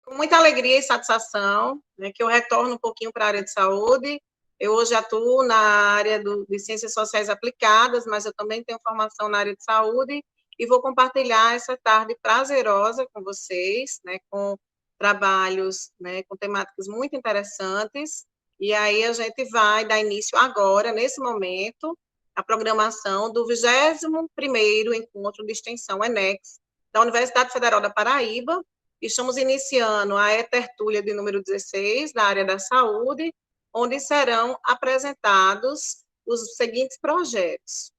Com muita alegria e satisfação, né, que eu retorno um pouquinho para a área de saúde. Eu hoje atuo na área de ciências sociais aplicadas, mas eu também tenho formação na área de saúde e vou compartilhar essa tarde prazerosa com vocês, né, com trabalhos, né, com temáticas muito interessantes. E aí a gente vai dar início agora, nesse momento, à programação do 21º Encontro de Extensão ENEX da Universidade Federal da Paraíba. Estamos iniciando a E-Tertúlia de número 16, da área da saúde, onde serão apresentados os seguintes projetos.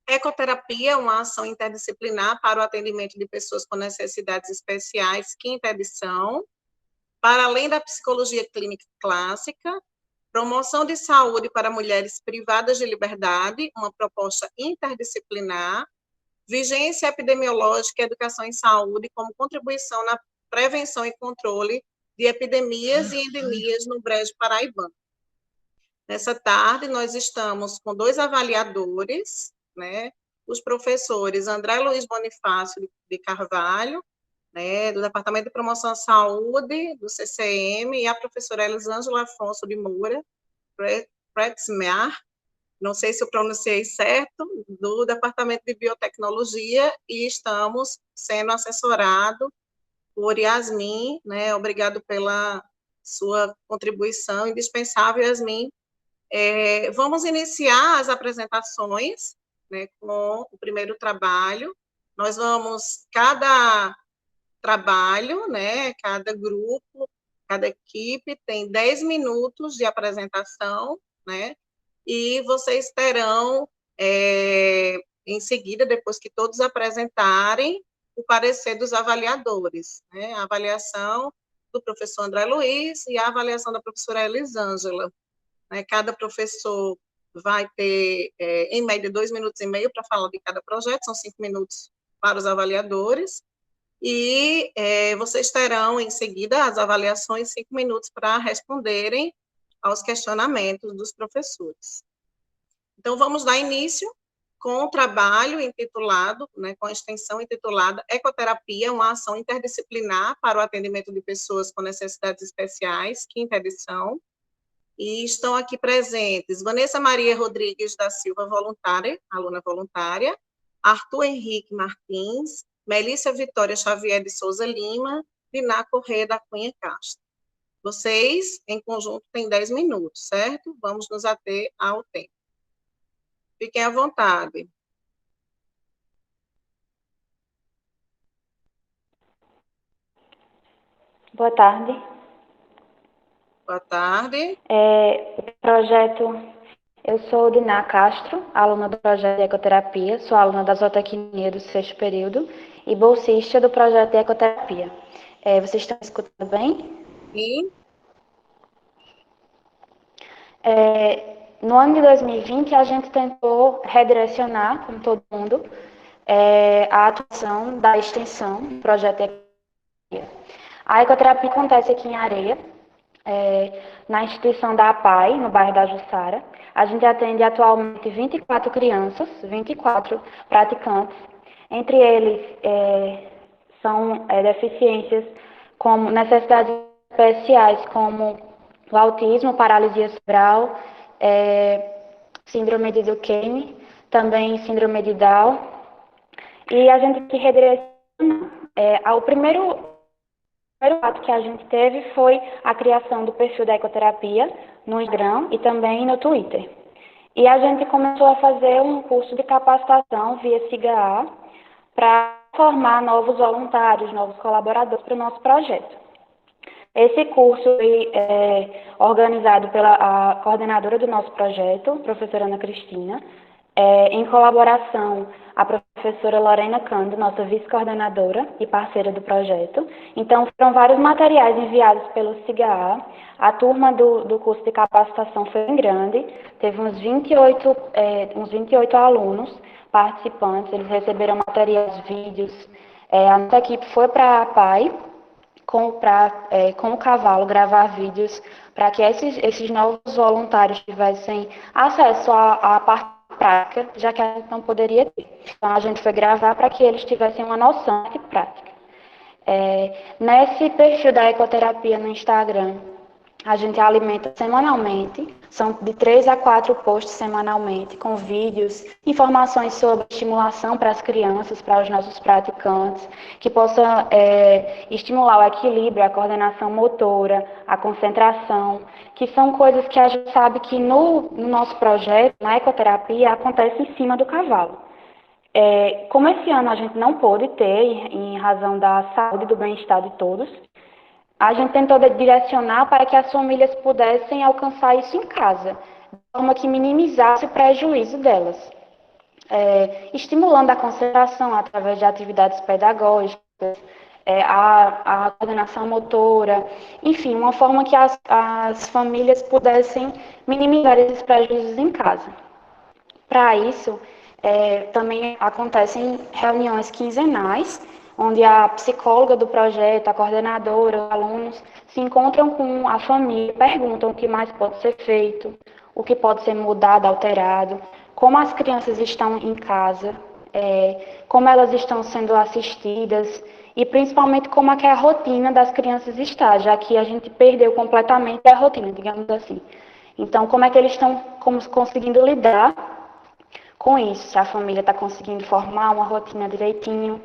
Ecoterapia, uma ação interdisciplinar para o atendimento de pessoas com necessidades especiais, quinta edição. Para além da psicologia clínica clássica, promoção de saúde para mulheres privadas de liberdade, uma proposta interdisciplinar. Vigência epidemiológica e educação em saúde como contribuição na prevenção e controle de epidemias e endemias no Brejo Paraibano. Nessa tarde, nós estamos com 2 avaliadores, né, os professores André Luiz Bonifácio de Carvalho, né, do Departamento de Promoção à Saúde, do CCM, e a professora Elisângela Afonso de Moura, Pretzmear, não sei se eu pronunciei certo, do Departamento de Biotecnologia, e estamos sendo assessorados por Yasmin, né, obrigado pela sua contribuição indispensável, Yasmin. Vamos iniciar as apresentações, né, com o primeiro trabalho. Nós vamos, cada trabalho, né, cada grupo, cada equipe tem 10 minutos de apresentação, né, e vocês terão, em seguida, depois que todos apresentarem, o parecer dos avaliadores, né? A avaliação do professor André Luiz e a avaliação da professora Elisângela. Né? Cada professor vai ter, em média, 2 minutos e meio para falar de cada projeto, são 5 minutos para os avaliadores, e vocês terão, em seguida, as avaliações, 5 minutos para responderem aos questionamentos dos professores. Então, vamos dar início com o trabalho intitulado, né, com a extensão intitulada Ecoterapia, uma ação interdisciplinar para o atendimento de pessoas com necessidades especiais, quinta edição. E estão aqui presentes Vanessa Maria Rodrigues da Silva, voluntária, aluna voluntária, Arthur Henrique Martins, Melissa Vitória Xavier de Souza Lima, Diná Corrêa da Cunha Castro. Vocês, em conjunto, têm 10 minutos, certo? Vamos nos ater ao tempo. Fiquem à vontade. Boa tarde. Boa tarde. Eu sou Diná Castro, aluna do projeto de Ecoterapia, sou aluna da zootecnia do 6º período e bolsista do projeto de Ecoterapia. Vocês estão me escutando bem? Sim. No ano de 2020, a gente tentou redirecionar, como todo mundo, a atuação da extensão do projeto de Ecoterapia. A ecoterapia acontece aqui em Areia, na instituição da APAI, no bairro da Jussara. A gente atende atualmente 24 crianças, 24 praticantes. Entre eles, são deficiências como necessidades especiais, como o autismo, paralisia cerebral, síndrome de Duchenne, também síndrome de Down. E a gente que redireciona, o primeiro ato que a gente teve foi a criação do perfil da ecoterapia no Instagram e também no Twitter. E a gente começou a fazer um curso de capacitação via SIGA para formar novos voluntários, novos colaboradores para o nosso projeto. Esse curso foi organizado pela coordenadora do nosso projeto, professora Ana Cristina, em colaboração a professora Lorena Cândido, nossa vice-coordenadora e parceira do projeto. Então, foram vários materiais enviados pelo SIGA. A turma do curso de capacitação foi bem grande, teve uns 28 alunos participantes, eles receberam materiais, vídeos, A nossa equipe foi para a PAI com o cavalo, gravar vídeos para que esses novos voluntários tivessem acesso à parte prática, já que a gente não poderia ter. Então, a gente foi gravar para que eles tivessem uma noção de prática. Nesse perfil da ecoterapia no Instagram, a gente alimenta semanalmente, são de 3 a 4 posts semanalmente, com vídeos, informações sobre estimulação para as crianças, para os nossos praticantes, que possam estimular o equilíbrio, a coordenação motora, a concentração, que são coisas que a gente sabe que no nosso projeto, na ecoterapia, acontece em cima do cavalo. Como esse ano a gente não pôde ter, em razão da saúde e do bem-estar de todos, a gente tentou direcionar para que as famílias pudessem alcançar isso em casa, de forma que minimizasse o prejuízo delas, estimulando a concentração através de atividades pedagógicas, a coordenação motora, enfim, uma forma que as famílias pudessem minimizar esses prejuízos em casa. Para isso, também acontecem reuniões quinzenais, onde a psicóloga do projeto, a coordenadora, os alunos se encontram com a família, perguntam o que mais pode ser feito, o que pode ser mudado, alterado, como as crianças estão em casa, como elas estão sendo assistidas e principalmente como é que a rotina das crianças está, já que a gente perdeu completamente a rotina, digamos assim. Então, como é que eles estão conseguindo lidar com isso, se a família está conseguindo formar uma rotina direitinho.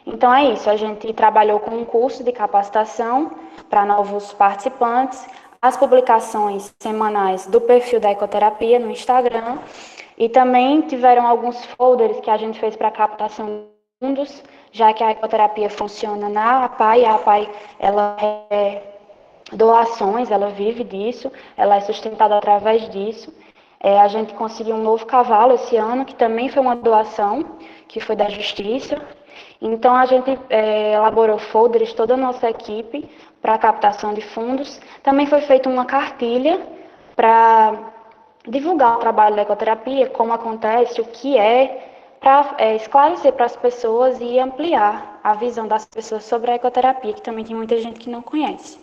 Então é isso, a gente trabalhou com um curso de capacitação para novos participantes, as publicações semanais do perfil da ecoterapia no Instagram e também tiveram alguns folders que a gente fez para captação de fundos, já que a ecoterapia funciona na APAI, a APAI ela doações, ela vive disso, ela é sustentada através disso. A gente conseguiu um novo cavalo esse ano, que também foi uma doação, que foi da Justiça. Então, a gente elaborou folders, toda a nossa equipe, para a captação de fundos. Também foi feita uma cartilha para divulgar o trabalho da ecoterapia, como acontece, o que para esclarecer para as pessoas e ampliar a visão das pessoas sobre a ecoterapia, que também tem muita gente que não conhece.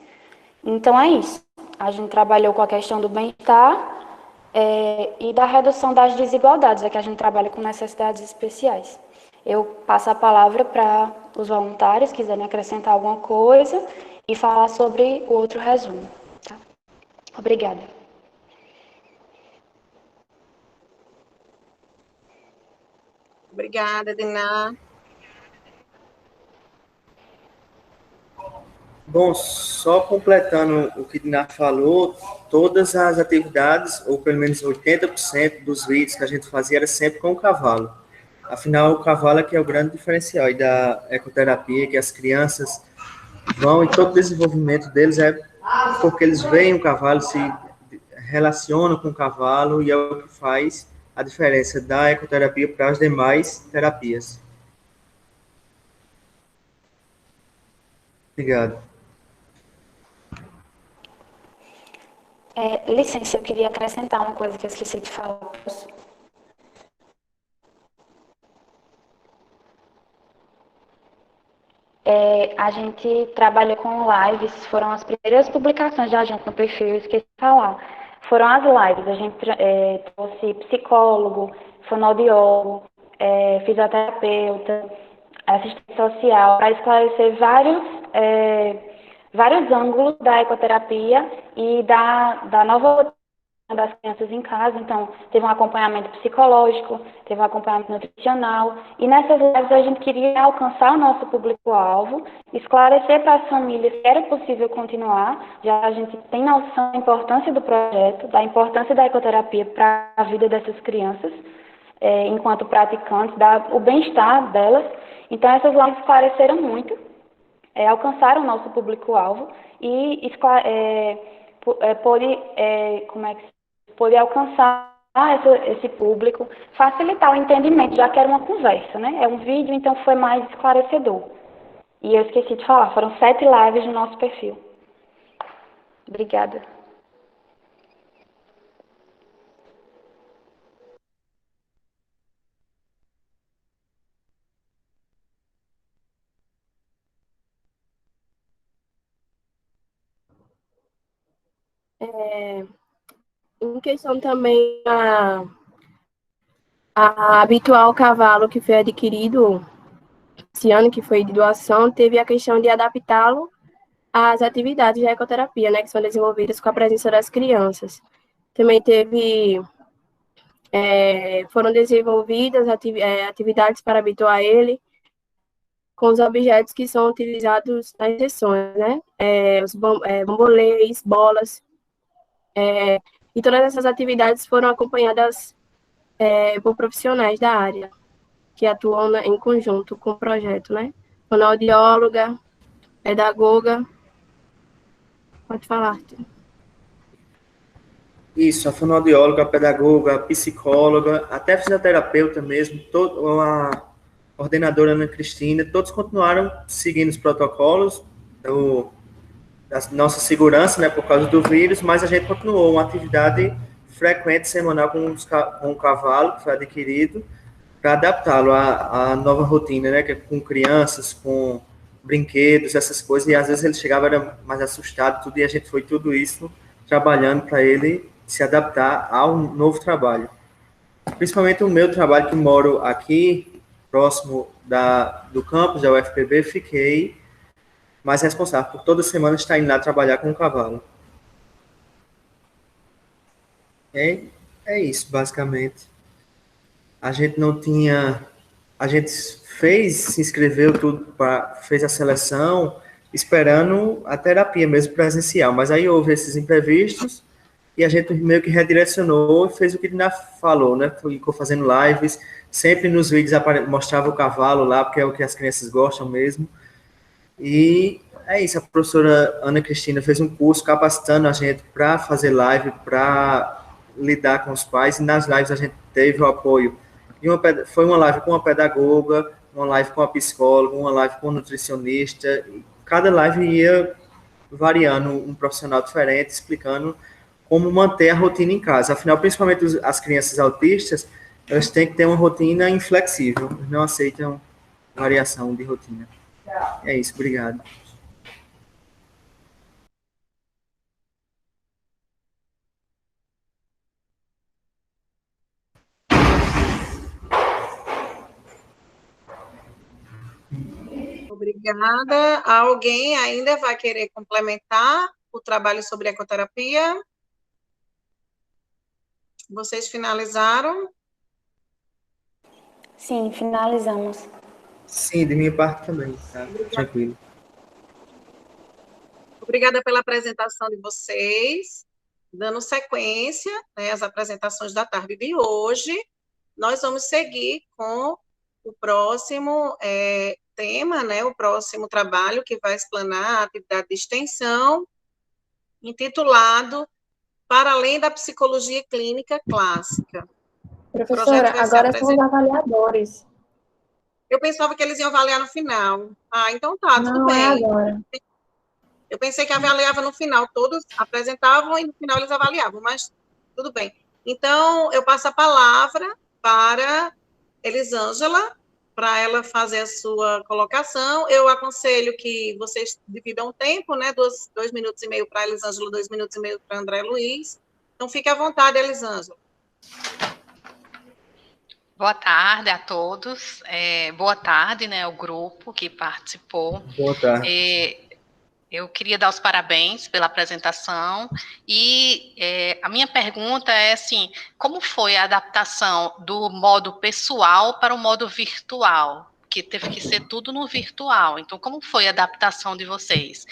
Então é isso. A gente trabalhou com a questão do bem-estar e da redução das desigualdades, é que a gente trabalha com necessidades especiais. Eu passo a palavra para os voluntários, quiserem acrescentar alguma coisa e falar sobre o outro resumo. Tá? Obrigada. Obrigada, Diná. Bom, só completando o que a Diná falou, todas as atividades, ou pelo menos 80% dos vídeos que a gente fazia era sempre com o cavalo. Afinal, o cavalo é que é o grande diferencial aí da ecoterapia, que as crianças vão, e todo o desenvolvimento deles é porque eles veem o cavalo, se relacionam com o cavalo, e é o que faz a diferença da ecoterapia para as demais terapias. Obrigado. Licença, eu queria acrescentar uma coisa que eu esqueci de falar. A gente trabalhou com lives, foram as primeiras publicações da gente no perfil, eu esqueci de falar. Foram as lives, a gente trouxe psicólogo, fonoaudiólogo, fisioterapeuta, assistente social, para esclarecer vários ângulos da ecoterapia e da nova rotina das crianças em casa. Então, teve um acompanhamento psicológico, teve um acompanhamento nutricional, e nessas lives a gente queria alcançar o nosso público-alvo, esclarecer para as famílias que era possível continuar, já a gente tem noção da importância do projeto, da importância da ecoterapia para a vida dessas crianças, enquanto praticantes, o bem-estar delas. Então, essas lives esclareceram muito, alcançaram o nosso público-alvo e pôde alcançar esse público, facilitar o entendimento, já que era uma conversa, né? É um vídeo, então foi mais esclarecedor. E eu esqueci de falar, foram 7 lives no nosso perfil. Obrigada. Em questão também a habitual cavalo que foi adquirido esse ano, que foi de doação, teve a questão de adaptá-lo às atividades de ecoterapia, né, que são desenvolvidas com a presença das crianças. Também foram desenvolvidas atividades para habituar ele com os objetos que são utilizados nas sessões, né, os bambolês, bolas, e todas essas atividades foram acompanhadas por profissionais da área, que atuam em conjunto com o projeto, né? Fonoaudióloga, pedagoga. Pode falar, Arthur. Isso, a fonoaudióloga, a pedagoga, a psicóloga, até a fisioterapeuta mesmo, a coordenadora Ana Cristina, todos continuaram seguindo os protocolos da nossa segurança, né, por causa do vírus, mas a gente continuou uma atividade frequente, semanal, com o cavalo que foi adquirido, para adaptá-lo à nova rotina, né, que é com crianças, com brinquedos, essas coisas, e às vezes ele chegava, era mais assustado, tudo, e a gente foi tudo isso trabalhando para ele se adaptar ao novo trabalho. Principalmente o meu trabalho, que moro aqui, próximo do campus da UFPB, fiquei mais responsável por toda semana estar indo lá trabalhar com o cavalo. É isso, basicamente. A gente não tinha... A gente se inscreveu tudo, fez a seleção, esperando a terapia mesmo presencial, mas aí houve esses imprevistos e a gente meio que redirecionou e fez o que a Dina falou, né? Ficou fazendo lives, sempre nos vídeos mostrava o cavalo lá, porque é o que as crianças gostam mesmo. E é isso, a professora Ana Cristina fez um curso capacitando a gente para fazer live, para lidar com os pais, e nas lives a gente teve o apoio. Foi uma live com uma pedagoga, uma live com a psicóloga, uma live com um nutricionista. Cada live ia variando um profissional diferente, explicando como manter a rotina em casa. Afinal, principalmente as crianças autistas, elas têm que ter uma rotina inflexível, não aceitam variação de rotina. É isso, obrigado. Obrigada. Alguém ainda vai querer complementar o trabalho sobre ecoterapia? Vocês finalizaram? Sim, finalizamos. Sim, de minha parte também, tá? Tranquilo. Obrigada pela apresentação de vocês. Dando sequência, né, às apresentações da tarde de hoje, nós vamos seguir com o próximo tema, né, o próximo trabalho que vai explanar a atividade de extensão, intitulado Para Além da Psicologia Clínica Clássica. Professora, agora são os avaliadores. Eu pensava que eles iam avaliar no final. Ah, então tá, tudo bem. Não, é agora. Eu pensei que avaliava no final, todos apresentavam e no final eles avaliavam, mas tudo bem. Então, eu passo a palavra para Elisângela, para ela fazer a sua colocação. Eu aconselho que vocês dividam o tempo, né? 2 minutos e meio para a Elisângela, 2 minutos e meio para André Luiz. Então, fique à vontade, Elisângela. Boa tarde a todos. Boa tarde, né, ao grupo que participou. Boa tarde. Eu queria dar os parabéns pela apresentação e a minha pergunta é assim, como foi a adaptação do modo pessoal para o modo virtual? Que teve que ser tudo no virtual. Então, como foi a adaptação de vocês?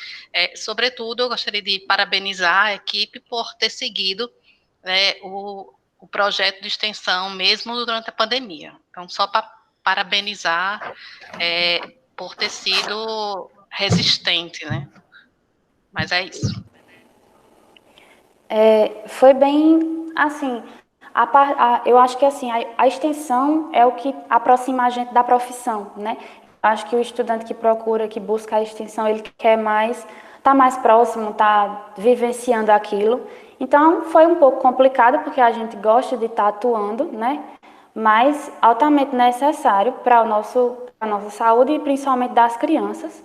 Sobretudo, eu gostaria de parabenizar a equipe por ter seguido o projeto de extensão mesmo durante a pandemia. Então, só para parabenizar por ter sido resistente, né? Mas é isso. Foi bem, assim, eu acho que assim, a extensão é o que aproxima a gente da profissão, né? Acho que o estudante que procura, que busca a extensão, ele quer tá mais próximo, tá vivenciando aquilo. Então, foi um pouco complicado, porque a gente gosta de estar atuando, né? mas altamente necessário para a nossa saúde e principalmente das crianças,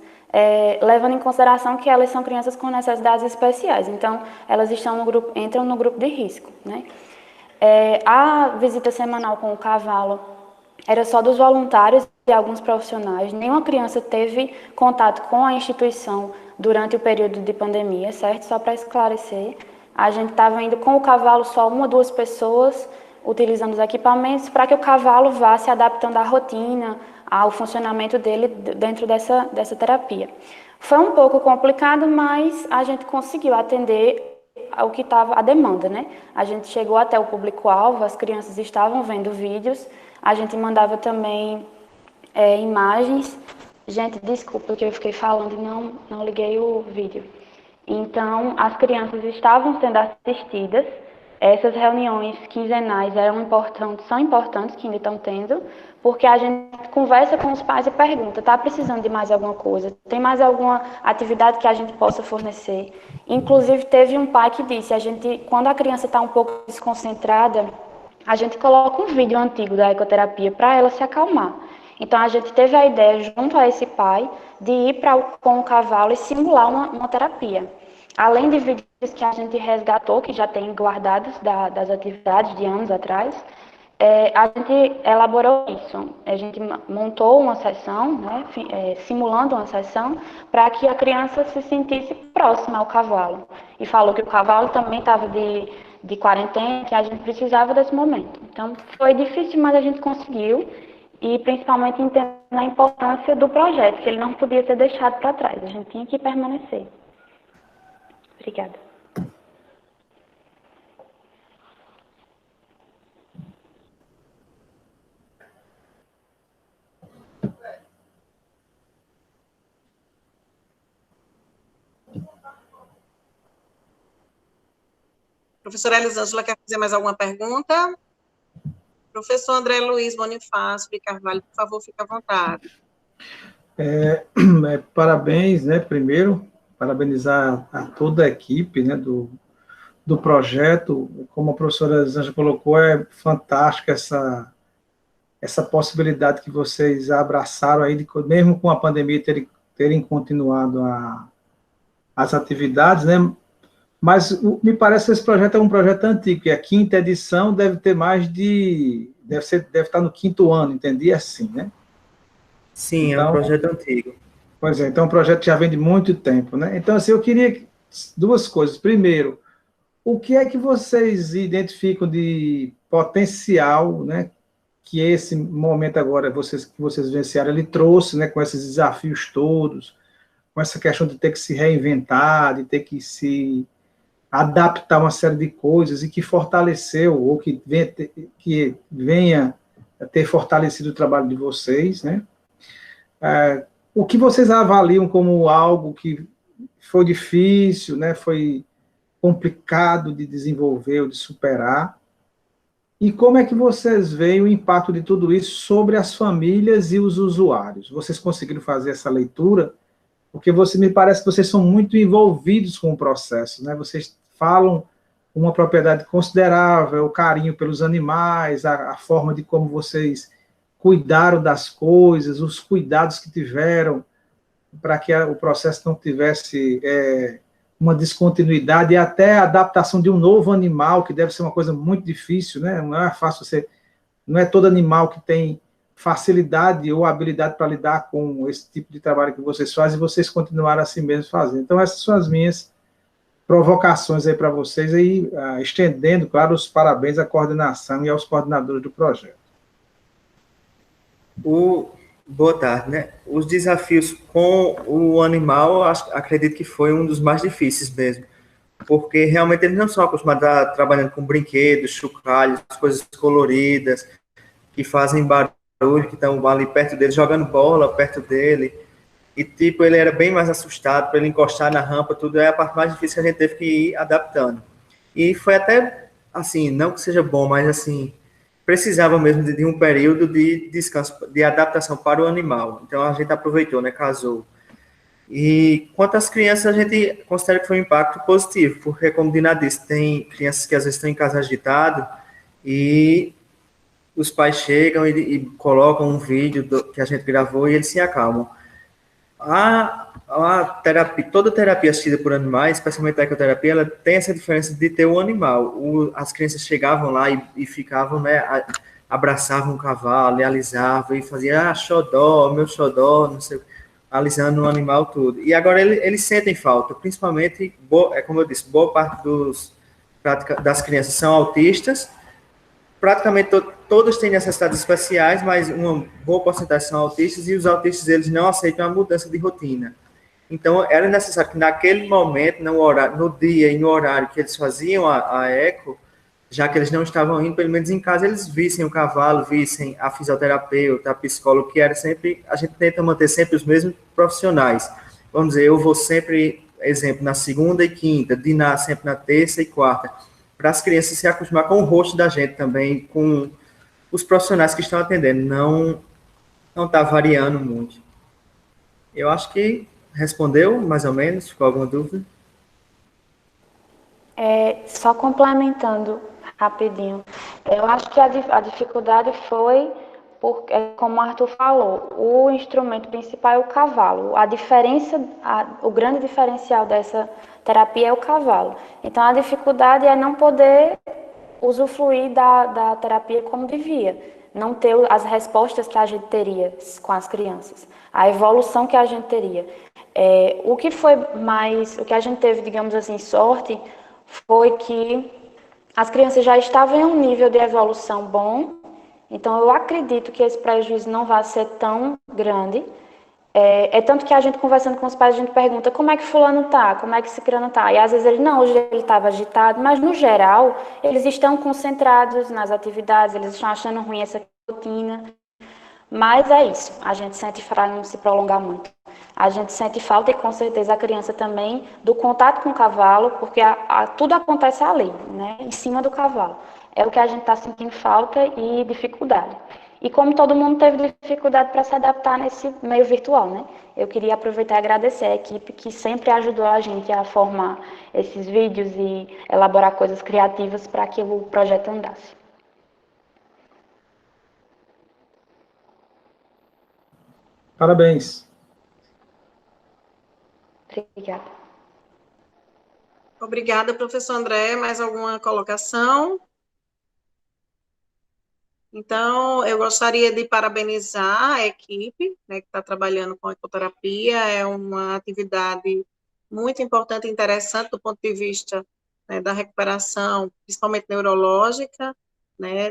levando em consideração que elas são crianças com necessidades especiais, então elas entram no grupo de risco, né? A visita semanal com o cavalo era só dos voluntários e alguns profissionais. Nenhuma criança teve contato com a instituição durante o período de pandemia, certo? Só para esclarecer, a gente estava indo com o cavalo só uma ou duas pessoas, utilizando os equipamentos para que o cavalo vá se adaptando à rotina, ao funcionamento dele dentro dessa terapia. Foi um pouco complicado, mas a gente conseguiu atender ao que estava a demanda, né? A gente chegou até o público-alvo, as crianças estavam vendo vídeos, a gente mandava também imagens. Gente, desculpa que eu fiquei falando e não liguei o vídeo. Então, as crianças estavam sendo assistidas. Essas reuniões quinzenais são importantes, que ainda estão tendo, porque a gente conversa com os pais e pergunta, está precisando de mais alguma coisa? Tem mais alguma atividade que a gente possa fornecer? Inclusive, teve um pai que disse, quando a criança está um pouco desconcentrada, a gente coloca um vídeo antigo da ecoterapia para ela se acalmar. Então, a gente teve a ideia, junto a esse pai, de ir com o cavalo e simular uma terapia. Além de vídeos que a gente resgatou, que já tem guardados das atividades de anos atrás, a gente elaborou isso. A gente montou uma sessão, né, simulando uma sessão, para que a criança se sentisse próxima ao cavalo. E falou que o cavalo também estava de quarentena, que a gente precisava desse momento. Então, foi difícil, mas a gente conseguiu. E principalmente entendendo a importância do projeto, que ele não podia ser deixado para trás. A gente tinha que permanecer. Obrigada. Professora Elisângela, quer fazer mais alguma pergunta? Professor André Luiz Bonifácio de Carvalho, por favor, fique à vontade. Parabéns, né, primeiro, parabenizar a toda a equipe, né, do projeto. Como a professora Elisângela colocou, é fantástica essa possibilidade que vocês abraçaram aí, mesmo com a pandemia terem continuado as atividades, né? Mas me parece que esse projeto é um projeto antigo, que a quinta edição deve ter deve estar no quinto ano, entendi assim, né? Sim, então, é um projeto antigo. Pois é, então o projeto já vem de muito tempo, né? Então, assim, eu queria duas coisas. Primeiro, o que é que vocês identificam de potencial, né, que esse momento agora que vocês vivenciaram, ele trouxe, né, com esses desafios todos, com essa questão de ter que se reinventar, de ter que se adaptar uma série de coisas, e que fortaleceu, ou que venha a ter fortalecido o trabalho de vocês, né? O que vocês avaliam como algo que foi difícil, né, foi complicado de desenvolver ou de superar, e como é que vocês veem o impacto de tudo isso sobre as famílias e os usuários? Vocês conseguiram fazer essa leitura? Porque me parece que vocês são muito envolvidos com o processo, né? Vocês falam uma propriedade considerável, o carinho pelos animais, a forma de como vocês cuidaram das coisas, os cuidados que tiveram para que o processo não tivesse uma descontinuidade, e até a adaptação de um novo animal, que deve ser uma coisa muito difícil, né? Não é fácil não é todo animal que tem facilidade ou habilidade para lidar com esse tipo de trabalho que vocês fazem, e vocês continuaram assim mesmo fazendo. Então, essas são as minhas provocações aí para vocês, aí, estendendo, claro, os parabéns à coordenação e aos coordenadores do projeto. Boa tarde, né? Os desafios com o animal, acredito que foi um dos mais difíceis mesmo, porque realmente eles não são acostumados a trabalhando com brinquedos, chocalhos, coisas coloridas, que fazem barulho, que estão ali perto dele, jogando bola perto dele, e tipo, ele era bem mais assustado para ele encostar na rampa, tudo é a parte mais difícil que a gente teve que ir adaptando. E foi até, assim, não que seja bom, mas assim, precisava mesmo de um período de descanso, de adaptação para o animal. Então a gente aproveitou, né, casou. E quanto às crianças, a gente considera que foi um impacto positivo, porque, como Dina disse, tem crianças que às vezes estão em casa agitado, e os pais chegam e colocam um vídeo que a gente gravou e eles se acalmam. A terapia, toda terapia assistida por animais, especialmente a ecoterapia, ela tem essa diferença de ter o animal. As crianças chegavam lá e ficavam, né, abraçavam o cavalo, e alisavam, e faziam, xodó, meu xodó, não sei, alisando o animal tudo. E agora eles sentem falta, principalmente, como eu disse, boa parte das crianças são autistas, praticamente todos têm necessidades especiais, mas uma boa porcentagem são autistas, e os autistas, eles não aceitam a mudança de rotina. Então, era necessário que naquele momento, no dia e no horário que eles faziam a eco, já que eles não estavam indo, pelo menos em casa, eles vissem o cavalo, vissem a fisioterapeuta, a psicóloga, que era sempre, a gente tenta manter sempre os mesmos profissionais. Vamos dizer, eu vou sempre, exemplo, na segunda e quinta, Diná sempre na terça e quarta, para as crianças se acostumar com o rosto da gente também, com os profissionais que estão atendendo, não está variando muito. Eu acho que respondeu, mais ou menos, ficou alguma dúvida? Só complementando rapidinho, eu acho que a dificuldade foi, como o Arthur falou, o instrumento principal é o cavalo. O grande diferencial dessa terapia é o cavalo. Então, a dificuldade é não poder usufruir da terapia como devia, não ter as respostas que a gente teria com as crianças, a evolução que a gente teria. O que a gente teve, digamos assim, sorte, foi que as crianças já estavam em um nível de evolução bom, então eu acredito que esse prejuízo não vai ser tão grande. Tanto que a gente, conversando com os pais, a gente pergunta como é que fulano tá, como é que cicrano tá, e às vezes hoje ele estava agitado, mas no geral, eles estão concentrados nas atividades, eles estão achando ruim essa rotina, mas é isso, a gente sente, para não se prolongar muito, a gente sente falta, e com certeza a criança também, do contato com o cavalo, porque tudo acontece ali, né, em cima do cavalo. É o que a gente está sentindo falta e dificuldade. E como todo mundo teve dificuldade para se adaptar nesse meio virtual, né? Eu queria aproveitar e agradecer a equipe que sempre ajudou a gente a formar esses vídeos e elaborar coisas criativas para que o projeto andasse. Parabéns. Obrigada. Obrigada, professor André. Mais alguma colocação? Então, eu gostaria de parabenizar a equipe, né, que está trabalhando com a ecoterapia. É uma atividade muito importante e interessante do ponto de vista, né, da recuperação, principalmente neurológica, né,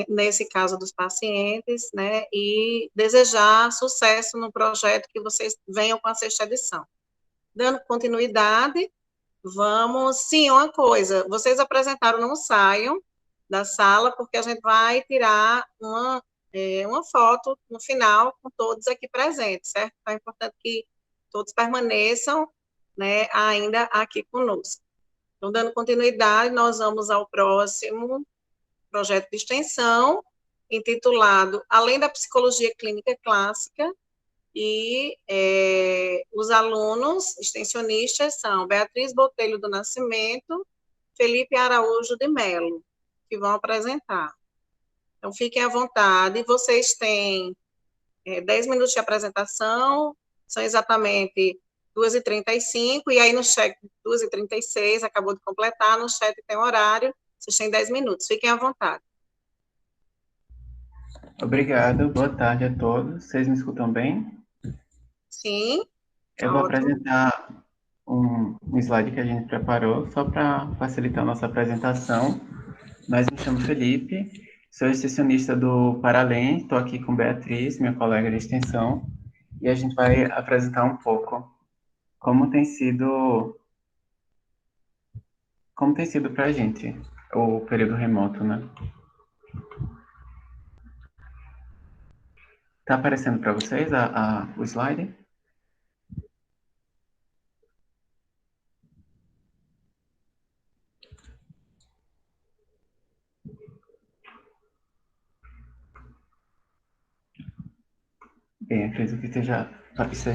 nesse caso dos pacientes, né, e desejar sucesso no projeto, que vocês venham com a 6ª edição. Dando continuidade, sim, uma coisa, vocês apresentaram, não saiam da sala, porque a gente vai tirar uma foto no final com todos aqui presentes, certo? Então, é importante que todos permaneçam, né, ainda aqui conosco. Então, dando continuidade, nós vamos ao próximo projeto de extensão, intitulado Além da Psicologia Clínica Clássica, e os alunos extensionistas são Beatriz Botelho do Nascimento, Felipe Araújo de Melo, que vão apresentar. Então, fiquem à vontade. Vocês têm 10 minutos de apresentação, são exatamente 2h35, e aí no chat, 2h36, acabou de completar, no chat tem horário, vocês têm 10 minutos, fiquem à vontade. Obrigado, boa tarde a todos. Vocês me escutam bem? Sim. Eu vou apresentar um slide que a gente preparou, só para facilitar a nossa apresentação. Mas me chamo Felipe, sou extensionista do Paralém, estou aqui com Beatriz, minha colega de extensão, e a gente vai apresentar um pouco como tem sido para a gente o período remoto, né? Está aparecendo para vocês o slide? Bem, acredito que esteja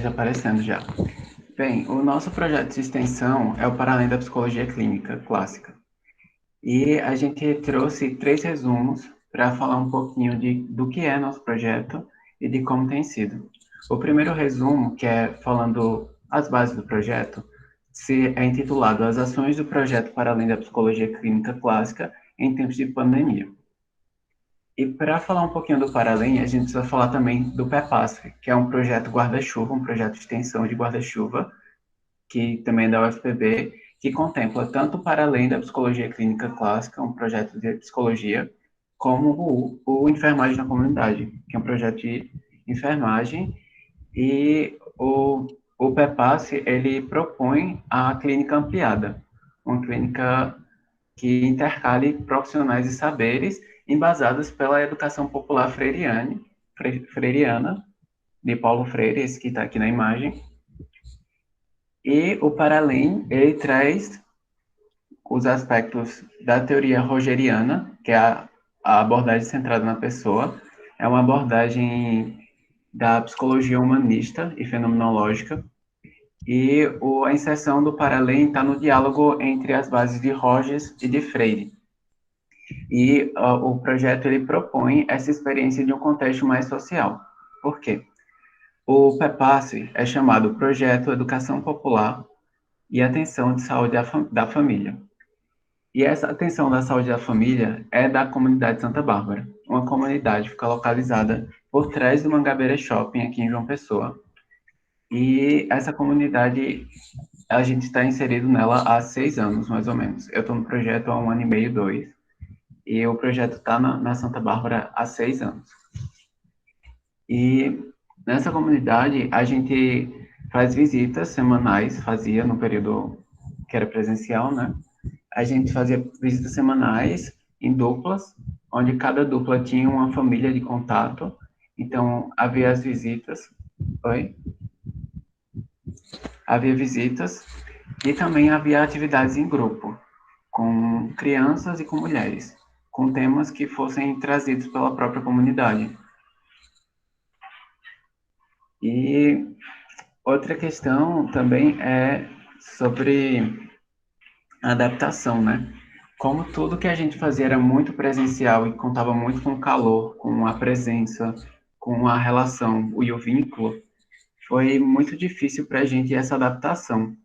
aparecendo já. Bem, o nosso projeto de extensão é o Para Além da Psicologia Clínica Clássica. E a gente trouxe 3 resumos para falar um pouquinho do que é nosso projeto e de como tem sido. O primeiro resumo, que é falando as bases do projeto, é intitulado As Ações do Projeto para Além da Psicologia Clínica Clássica em Tempos de Pandemia. E para falar um pouquinho do Para Além, a gente precisa falar também do PEPASF, que é um projeto guarda-chuva, um projeto de extensão de guarda-chuva, que também é da UFPB, que contempla tanto Para Além da Psicologia Clínica Clássica, um projeto de psicologia, como o Enfermagem na Comunidade, que é um projeto de enfermagem, e o PEPAS, ele propõe a clínica ampliada, uma clínica que intercale profissionais e saberes embasados pela educação popular freiriana, de Paulo Freire, esse que está aqui na imagem. E o Para Além, ele traz os aspectos da teoria rogeriana, que é a abordagem centrada na pessoa, é uma abordagem da psicologia humanista e fenomenológica, e a inserção do Para Além está no diálogo entre as bases de Rogers e de Freire. E o projeto ele propõe essa experiência de um contexto mais social. Por quê? O PEPAS é chamado Projeto Educação Popular e Atenção de Saúde da Família. E essa atenção da saúde da família é da comunidade Santa Bárbara, uma comunidade que fica localizada por trás do Mangabeira Shopping, aqui em João Pessoa. E essa comunidade, a gente está inserido nela há 6 anos, mais ou menos. Eu estou no projeto há 1 ano e meio, 2. E o projeto está na Santa Bárbara há 6 anos. E nessa comunidade, a gente faz visitas semanais, fazia no período que era presencial, né? A gente fazia visitas semanais em duplas, onde cada dupla tinha uma família de contato. Então, havia as visitas. Oi? Havia visitas e também havia atividades em grupo, com crianças e com mulheres, com temas que fossem trazidos pela própria comunidade. E outra questão também é sobre a adaptação, né? Como tudo que a gente fazia era muito presencial e contava muito com o calor, com a presença, com a relação e o vínculo, foi muito difícil para a gente essa adaptação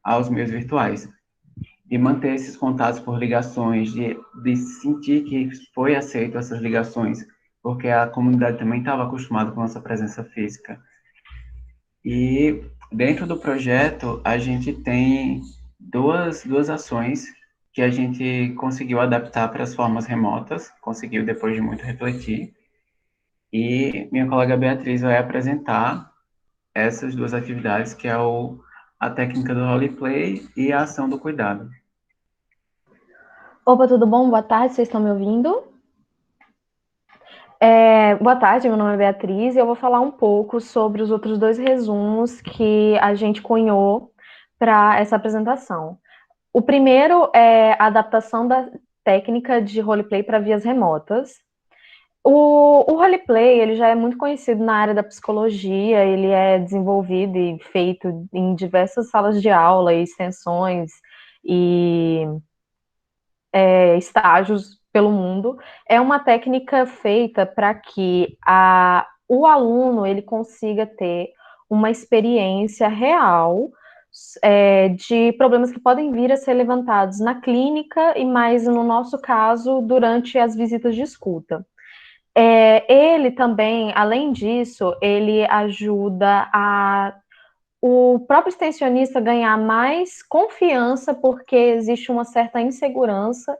aos meios virtuais. De manter esses contatos por ligações, de sentir que foi aceito essas ligações, porque a comunidade também estava acostumada com a nossa presença física. E dentro do projeto, a gente tem duas ações que a gente conseguiu adaptar para as formas remotas, conseguiu depois de muito refletir. E minha colega Beatriz vai apresentar essas 2 atividades, que é a técnica do roleplay e a ação do cuidado. Opa, tudo bom? Boa tarde, vocês estão me ouvindo? Boa tarde, meu nome é Beatriz e eu vou falar um pouco sobre os outros 2 resumos que a gente cunhou para essa apresentação. O primeiro é a adaptação da técnica de roleplay para vias remotas. O roleplay, ele já é muito conhecido na área da psicologia, ele é desenvolvido e feito em diversas salas de aula e extensões e estágios pelo mundo. É uma técnica feita para que o aluno ele consiga ter uma experiência real de problemas que podem vir a ser levantados na clínica e mais, no nosso caso, durante as visitas de escuta. Ele também, além disso, ele ajuda o próprio extensionista ganhar mais confiança, porque existe uma certa insegurança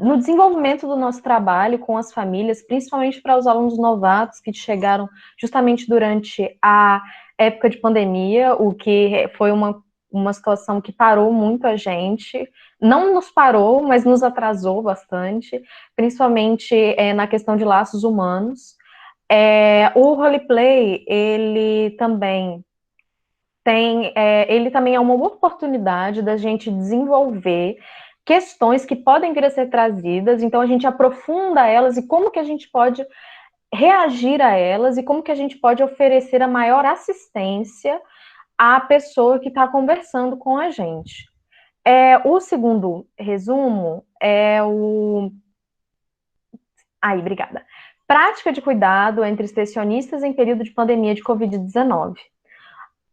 no desenvolvimento do nosso trabalho com as famílias, principalmente para os alunos novatos que chegaram justamente durante a época de pandemia, o que foi uma situação que parou muito a gente, não nos parou, mas nos atrasou bastante, principalmente na questão de laços humanos. O roleplay, ele também é uma oportunidade da gente desenvolver questões que podem vir a ser trazidas, então a gente aprofunda elas e como que a gente pode reagir a elas e como que a gente pode oferecer a maior assistência à pessoa que está conversando com a gente. O segundo resumo é o... Aí, obrigada. Prática de cuidado entre extensionistas em período de pandemia de Covid-19.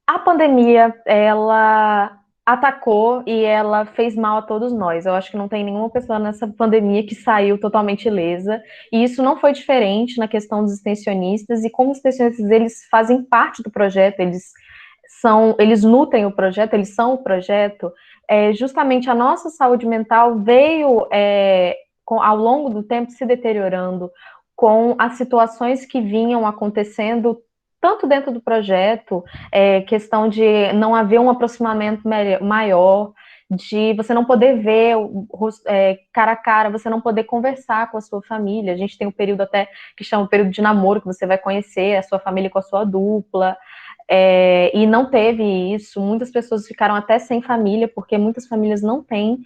A pandemia, ela atacou e ela fez mal a todos nós. Eu acho que não tem nenhuma pessoa nessa pandemia que saiu totalmente ilesa, e isso não foi diferente na questão dos extensionistas, e como os extensionistas, eles fazem parte do projeto, eles nutrem o projeto, eles são o projeto, justamente a nossa saúde mental veio, ao longo do tempo, se deteriorando com as situações que vinham acontecendo tanto dentro do projeto, questão de não haver um aproximamento maior, de você não poder ver cara a cara, você não poder conversar com a sua família. A gente tem um período até que chama o período de namoro, que você vai conhecer a sua família com a sua dupla, e não teve isso. Muitas pessoas ficaram até sem família, porque muitas famílias não têm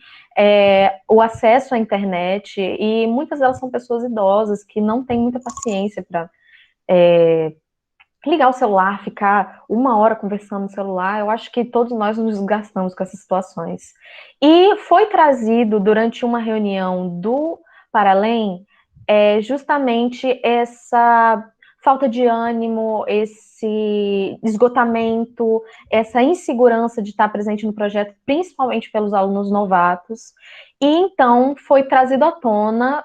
o acesso à internet, e muitas delas são pessoas idosas que não têm muita paciência para ligar o celular, ficar 1 hora conversando no celular. Eu acho que todos nós nos desgastamos com essas situações. E foi trazido durante uma reunião do Para Além, justamente essa falta de ânimo, esse esgotamento, essa insegurança de estar presente no projeto, principalmente pelos alunos novatos. E então foi trazido à tona,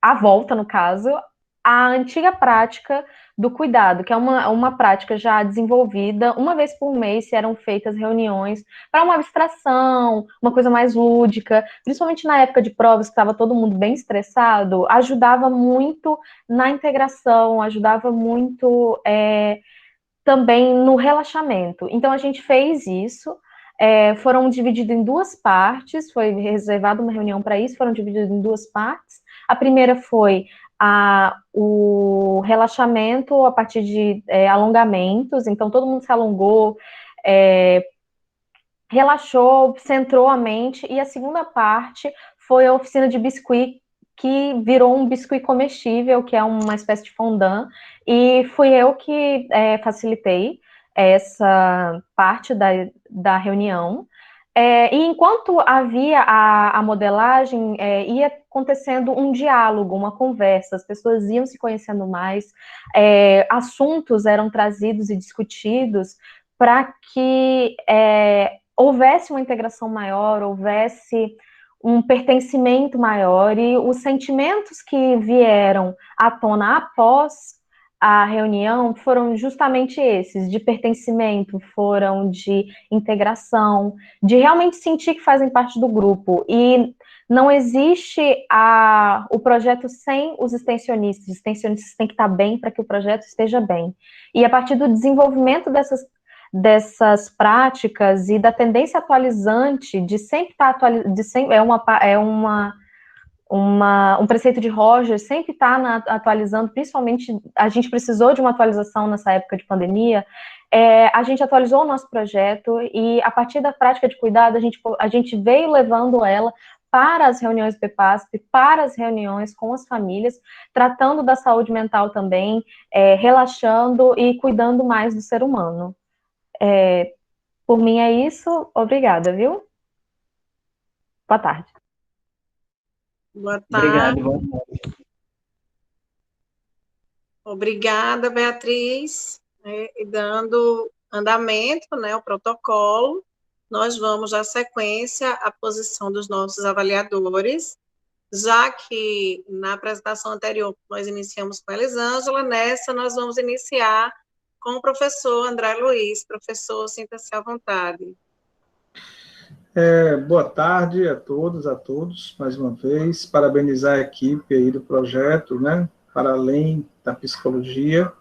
à volta no caso, a antiga prática do cuidado, que é uma prática já desenvolvida. Uma vez por mês eram feitas reuniões para uma abstração, uma coisa mais lúdica, principalmente na época de provas, que estava todo mundo bem estressado, ajudava muito na integração, ajudava muito também no relaxamento. Então a gente fez isso, foram divididos em 2 partes, foi reservada uma reunião para isso, foram divididos em 2 partes. A primeira foi o relaxamento a partir de alongamentos, então todo mundo se alongou, relaxou, centrou a mente, e a segunda parte foi a oficina de biscuit, que virou um biscuit comestível, que é uma espécie de fondant, e fui eu que facilitei essa parte da reunião. E enquanto havia a modelagem, ia acontecendo um diálogo, uma conversa, as pessoas iam se conhecendo mais, assuntos eram trazidos e discutidos para que houvesse uma integração maior, houvesse um pertencimento maior, e os sentimentos que vieram à tona após a reunião foram justamente esses, de pertencimento, foram de integração, de realmente sentir que fazem parte do grupo. E não existe o projeto sem os extensionistas. Os extensionistas têm que estar bem para que o projeto esteja bem. E a partir do desenvolvimento dessas práticas e da tendência atualizante de sempre estar atualizando, um preceito de Rogers, sempre está atualizando, principalmente a gente precisou de uma atualização nessa época de pandemia, a gente atualizou o nosso projeto, e a partir da prática de cuidado, a gente veio levando ela para as reuniões do PEPASP, para as reuniões com as famílias, tratando da saúde mental também, relaxando e cuidando mais do ser humano. Por mim é isso, obrigada, viu? Boa tarde. Boa tarde. Obrigado, boa tarde. Obrigada, Beatriz. E dando andamento, o protocolo, nós vamos dar sequência à posição dos nossos avaliadores, já que na apresentação anterior nós iniciamos com a Elisângela, nessa nós vamos iniciar com o professor André Luiz. Professor, sinta-se à vontade. Boa tarde a todos, mais uma vez, parabenizar a equipe aí do projeto, Para Além da Psicologia.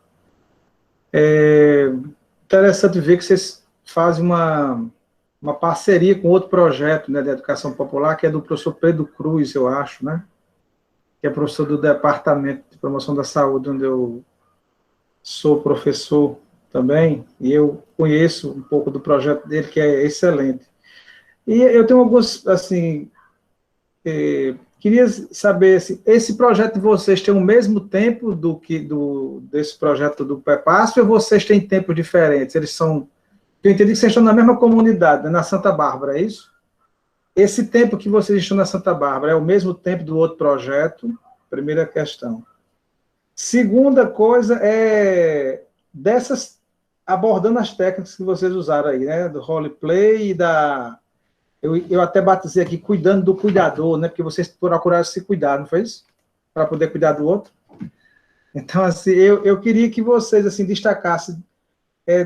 Interessante ver que vocês fazem uma parceria com outro projeto, de educação popular, que é do professor Pedro Cruz, eu acho, que é professor do Departamento de Promoção da Saúde, onde eu sou professor também, e eu conheço um pouco do projeto dele, que é excelente. E eu tenho alguns, assim, queria saber, assim, esse projeto de vocês tem o mesmo tempo desse projeto do PEPASP, ou vocês têm tempos diferentes? Eu entendi que vocês estão na mesma comunidade, na Santa Bárbara, é isso? esse tempo que vocês estão na Santa Bárbara é o mesmo tempo do outro projeto? Primeira questão. Segunda coisa é abordando as técnicas que vocês usaram aí, né? Do roleplay e da... Eu até batizei aqui, cuidando do cuidador, né? Porque vocês procuraram se cuidar, não foi isso? Para poder cuidar do outro. Então, assim, eu queria que vocês, assim, destacassem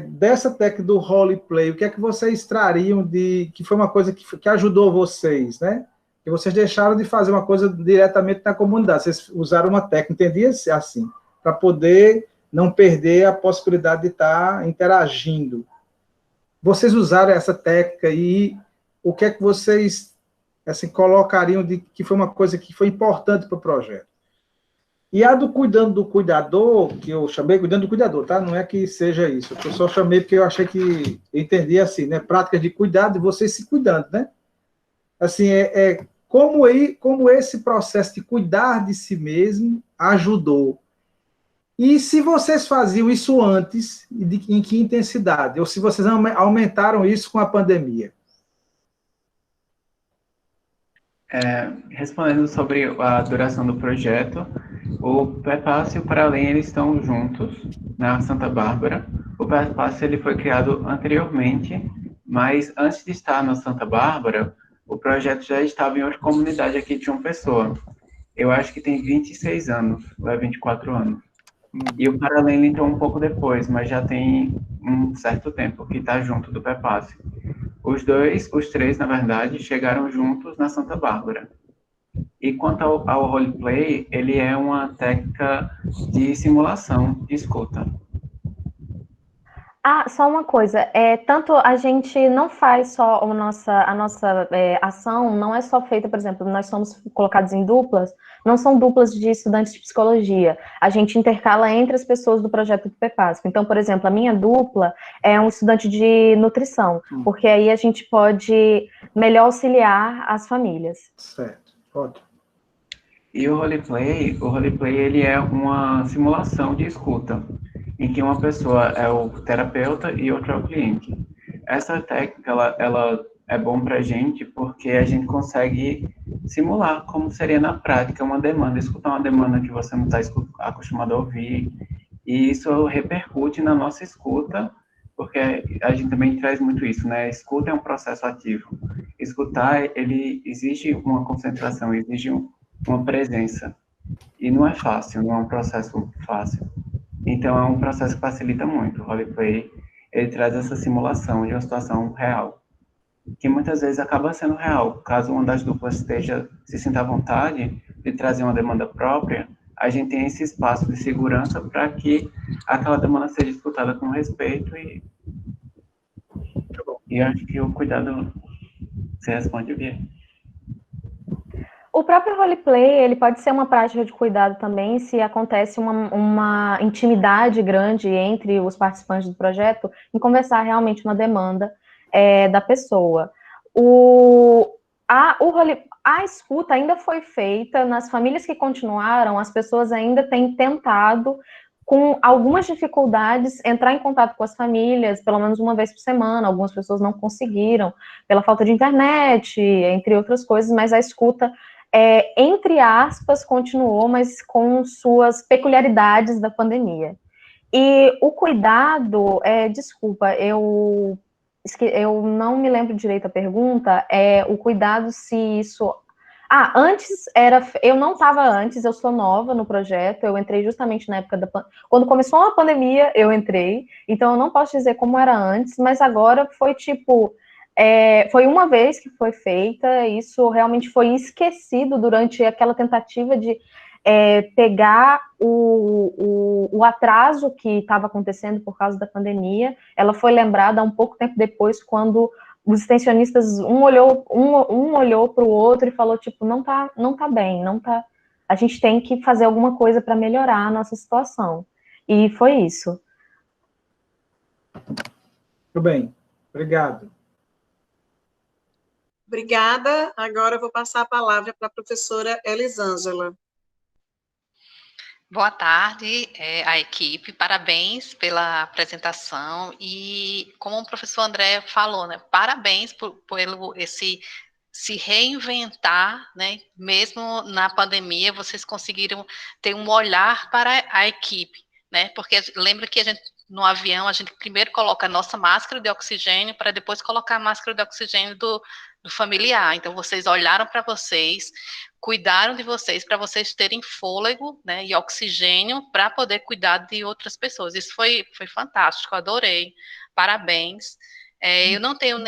dessa técnica do roleplay, o que é que vocês trariam que foi uma coisa que ajudou vocês, né? Que vocês deixaram de fazer uma coisa diretamente na comunidade, vocês usaram uma técnica, entendia assim, para poder não perder a possibilidade de estar interagindo. Vocês usaram essa técnica e o que é que vocês assim, colocariam de que foi uma coisa que foi importante para o projeto? E a do cuidando do cuidador, que eu chamei cuidando do cuidador, tá? Não é que seja isso, eu só chamei porque eu achei que eu entendi assim, né? Práticas de cuidado e vocês se cuidando, né? Assim, como esse processo de cuidar de si mesmo ajudou. E se vocês faziam isso antes, em que intensidade? Ou se vocês aumentaram isso com a pandemia? Respondendo sobre a duração do projeto, o PEPAS e o Paralém eles estão juntos na Santa Bárbara. O PEPAS ele foi criado anteriormente, mas antes de estar na Santa Bárbara, o projeto já estava em outra comunidade aqui de João Pessoa. Eu acho que tem 26 anos, ou é 24 anos. E o Paralém entrou um pouco depois, mas já tem um certo tempo que está junto do PEPAS. Os três, na verdade, chegaram juntos na Santa Bárbara. E quanto ao roleplay, ele é uma técnica de simulação de escuta. Só uma coisa, tanto a gente não faz só a nossa ação, não é só feita, por exemplo, nós somos colocados em duplas, não são duplas de estudantes de psicologia, a gente intercala entre as pessoas do projeto do PEPASP. Então, por exemplo, a minha dupla é um estudante de nutrição, porque aí a gente pode melhor auxiliar as famílias. Certo, pode. E o roleplay ele é uma simulação de escuta, em que uma pessoa é o terapeuta e outra é o cliente. Essa técnica, ela é bom para a gente porque a gente consegue simular como seria na prática uma demanda, escutar uma demanda que você não está acostumado a ouvir, e isso repercute na nossa escuta, porque a gente também traz muito isso, né? Escuta é um processo ativo. Escutar, ele exige uma concentração, exige uma presença, e não é fácil, não é um processo fácil. Então, é um processo que facilita muito. O roleplay, ele traz essa simulação de uma situação real, que muitas vezes acaba sendo real. Caso uma das duplas se sinta à vontade de trazer uma demanda própria, a gente tem esse espaço de segurança para que aquela demanda seja escutada com respeito e acho que o cuidado se responde bem. O próprio roleplay, ele pode ser uma prática de cuidado também se acontece uma intimidade grande entre os participantes do projeto em conversar realmente uma demanda da pessoa. A escuta ainda foi feita, nas famílias que continuaram, as pessoas ainda têm tentado, com algumas dificuldades, entrar em contato com as famílias, pelo menos uma vez por semana. Algumas pessoas não conseguiram, pela falta de internet, entre outras coisas, mas a escuta entre aspas, continuou, mas com suas peculiaridades da pandemia. E o cuidado, desculpa, eu não me lembro direito a pergunta, o cuidado se isso... antes eu não estava antes, eu sou nova no projeto, eu entrei justamente na época quando começou a pandemia, eu entrei, então eu não posso dizer como era antes, mas agora foi tipo... foi uma vez que foi feita, isso realmente foi esquecido durante aquela tentativa de pegar o atraso que estava acontecendo por causa da pandemia. Ela foi lembrada um pouco tempo depois, quando os extensionistas, um olhou para o outro e falou, tipo, não tá bem, a gente tem que fazer alguma coisa para melhorar a nossa situação. E foi isso. Muito bem, obrigado. Obrigada. Agora eu vou passar a palavra para a professora Elisângela. Boa tarde, a equipe. Parabéns pela apresentação. E, como o professor André falou, né, parabéns pelo esse se reinventar, né? Mesmo na pandemia, vocês conseguiram ter um olhar para a equipe, né? Porque lembra que a gente no avião a gente primeiro coloca a nossa máscara de oxigênio para depois colocar a máscara de oxigênio do familiar. Então vocês olharam para vocês, cuidaram de vocês para vocês terem fôlego, né? E oxigênio para poder cuidar de outras pessoas. Isso foi fantástico, adorei. Parabéns. Eu não tenho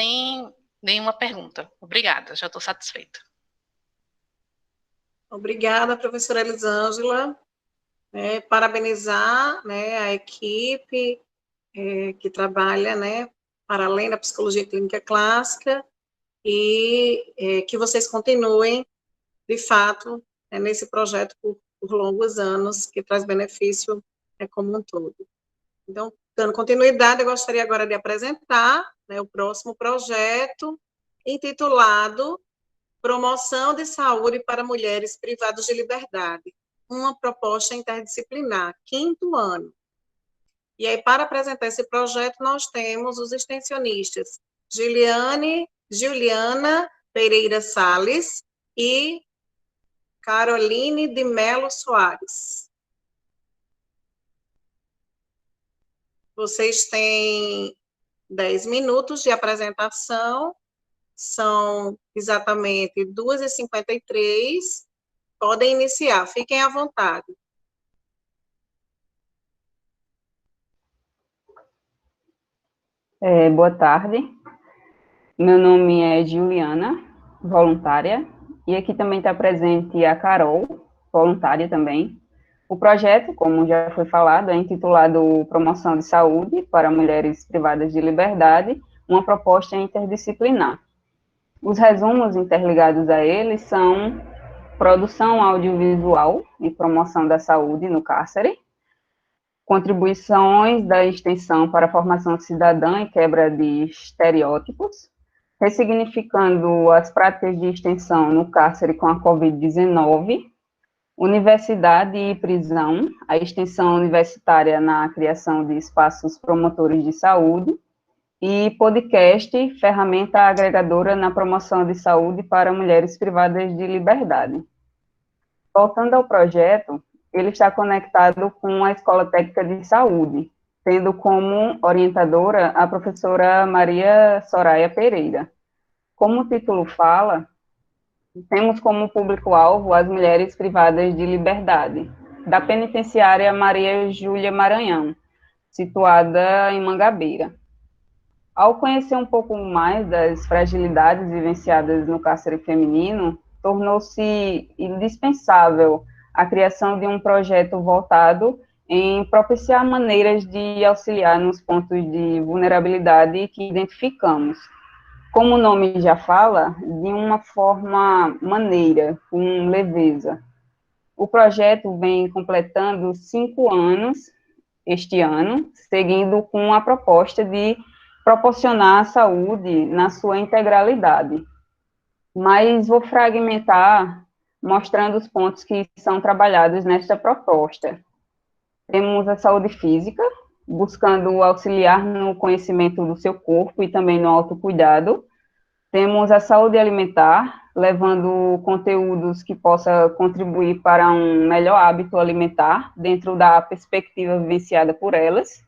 nenhuma pergunta. Obrigada, já estou satisfeita. Obrigada, professora Elisângela. Parabenizar, né, a equipe que trabalha, né, para além da psicologia clínica clássica e que vocês continuem, de fato, nesse projeto por longos anos, que traz benefício como um todo. Então, dando continuidade, eu gostaria agora de apresentar, né, o próximo projeto, intitulado Promoção de Saúde para Mulheres Privadas de Liberdade, uma proposta interdisciplinar, 5º ano. E aí, para apresentar esse projeto, nós temos os extensionistas Juliana Pereira Salles e Caroline de Melo Soares. Vocês têm 10 minutos de apresentação, são exatamente 2h53, podem iniciar, fiquem à vontade. Boa tarde, meu nome é Juliana, voluntária, e aqui também está presente a Carol, voluntária também. O projeto, como já foi falado, é intitulado Promoção de Saúde para Mulheres Privadas de Liberdade, uma proposta interdisciplinar. Os resumos interligados a ele são produção audiovisual e promoção da saúde no cárcere, contribuições da extensão para a formação cidadã e quebra de estereótipos, ressignificando as práticas de extensão no cárcere com a Covid-19, universidade e prisão, a extensão universitária na criação de espaços promotores de saúde, e podcast, ferramenta agregadora na promoção de saúde para mulheres privadas de liberdade. Voltando ao projeto, ele está conectado com a Escola Técnica de Saúde, tendo como orientadora a professora Maria Soraya Pereira. Como o título fala, temos como público-alvo as mulheres privadas de liberdade, da penitenciária Maria Júlia Maranhão, situada em Mangabeira. Ao conhecer um pouco mais das fragilidades vivenciadas no cárcere feminino, tornou-se indispensável a criação de um projeto voltado em propiciar maneiras de auxiliar nos pontos de vulnerabilidade que identificamos. Como o nome já fala, de uma forma maneira, com leveza. O projeto vem completando 5 anos este ano, seguindo com a proposta de proporcionar a saúde na sua integralidade. Mas vou fragmentar, mostrando os pontos que são trabalhados nesta proposta. Temos a saúde física, buscando auxiliar no conhecimento do seu corpo e também no autocuidado. Temos a saúde alimentar, levando conteúdos que possam contribuir para um melhor hábito alimentar, dentro da perspectiva vivenciada por elas.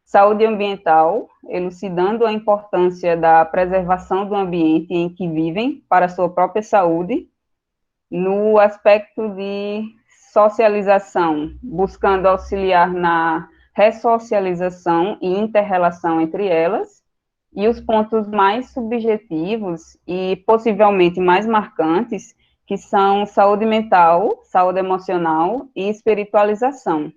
Saúde ambiental, elucidando a importância da preservação do ambiente em que vivem para a sua própria saúde. No aspecto de socialização, buscando auxiliar na ressocialização e interrelação entre elas. E os pontos mais subjetivos e possivelmente mais marcantes, que são saúde mental, saúde emocional e espiritualização.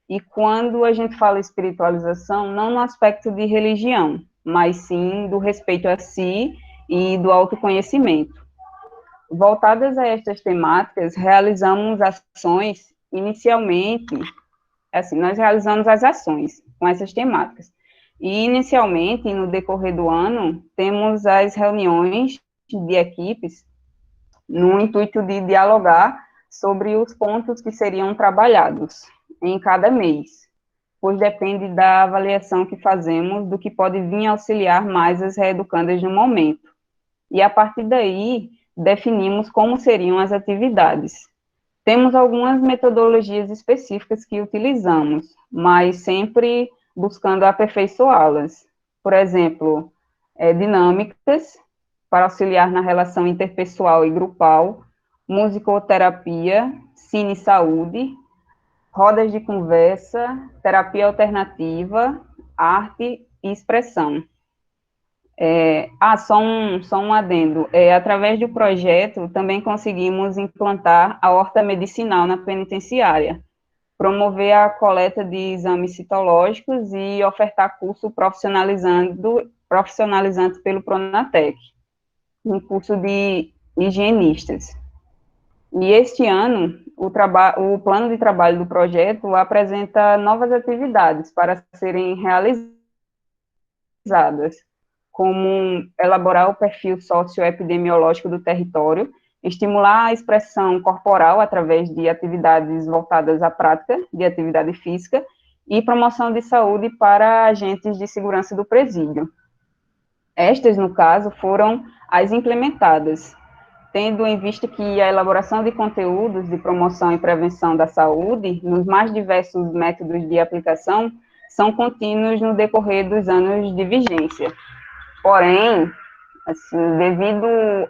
E quando a gente fala espiritualização, não no aspecto de religião, mas sim do respeito a si e do autoconhecimento. Voltadas a estas temáticas, realizamos ações, inicialmente, nós realizamos as ações com essas temáticas. E, inicialmente, no decorrer do ano, temos as reuniões de equipes no intuito de dialogar sobre os pontos que seriam trabalhados em cada mês, pois depende da avaliação que fazemos do que pode vir auxiliar mais as reeducandas no momento. e a partir daí definimos como seriam as atividades. Temos algumas metodologias específicas que utilizamos, mas sempre buscando aperfeiçoá-las. Por exemplo, dinâmicas para auxiliar na relação interpessoal e grupal, musicoterapia, cine-saúde, rodas de conversa, terapia alternativa, arte e expressão. Só um adendo. Através do projeto, também conseguimos implantar a horta medicinal na penitenciária, promover a coleta de exames citológicos e ofertar curso profissionalizante pelo Pronatec, um curso de higienistas. E este ano, o plano de trabalho do projeto apresenta novas atividades para serem realizadas, como elaborar o perfil socioepidemiológico do território, estimular a expressão corporal através de atividades voltadas à prática de atividade física e promoção de saúde para agentes de segurança do presídio. Estas, no caso, foram as implementadas, tendo em vista que a elaboração de conteúdos de promoção e prevenção da saúde, nos mais diversos métodos de aplicação, são contínuos no decorrer dos anos de vigência. Porém, assim, devido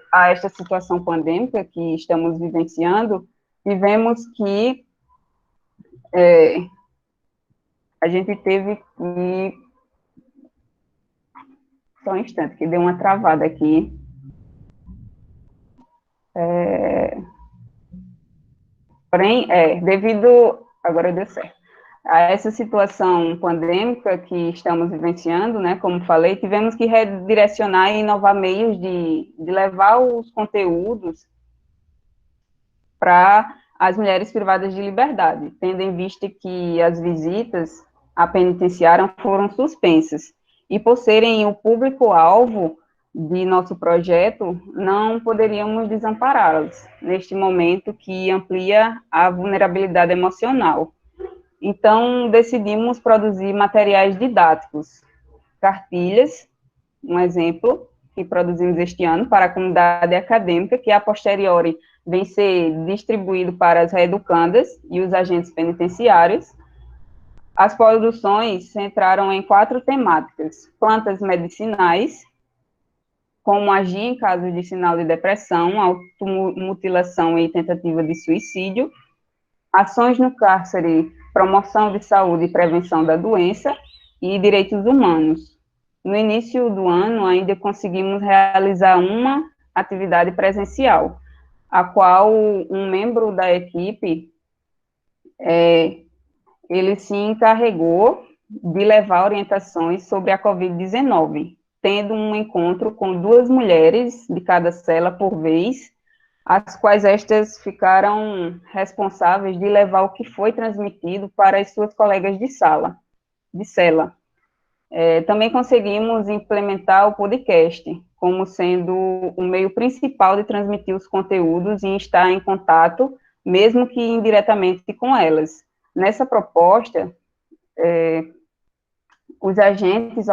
a esta situação pandêmica que estamos vivenciando, tivemos que a gente teve que... Só um instante, que deu uma travada aqui. Porém, devido... Agora deu certo. A essa situação pandêmica que estamos vivenciando, né, como falei, tivemos que redirecionar e inovar meios de levar os conteúdos para as mulheres privadas de liberdade, tendo em vista que as visitas à penitenciária foram suspensas. E por serem o público-alvo de nosso projeto, não poderíamos desampará-los neste momento que amplia a vulnerabilidade emocional. Então, decidimos produzir materiais didáticos, cartilhas, um exemplo, que produzimos este ano para a comunidade acadêmica, que a posteriori vem ser distribuído para as reeducandas e os agentes penitenciários. As produções centraram em 4 temáticas: plantas medicinais, como agir em casos de sinal de depressão, automutilação e tentativa de suicídio, ações no cárcere, promoção de saúde e prevenção da doença, e direitos humanos. No início do ano, ainda conseguimos realizar uma atividade presencial, a qual um membro da equipe, ele se encarregou de levar orientações sobre a Covid-19, tendo um encontro com 2 mulheres de cada cela por vez, as quais estas ficaram responsáveis de levar o que foi transmitido para as suas colegas de cela. Também conseguimos implementar o podcast, como sendo o meio principal de transmitir os conteúdos e estar em contato, mesmo que indiretamente, com elas. Nessa proposta, os agentes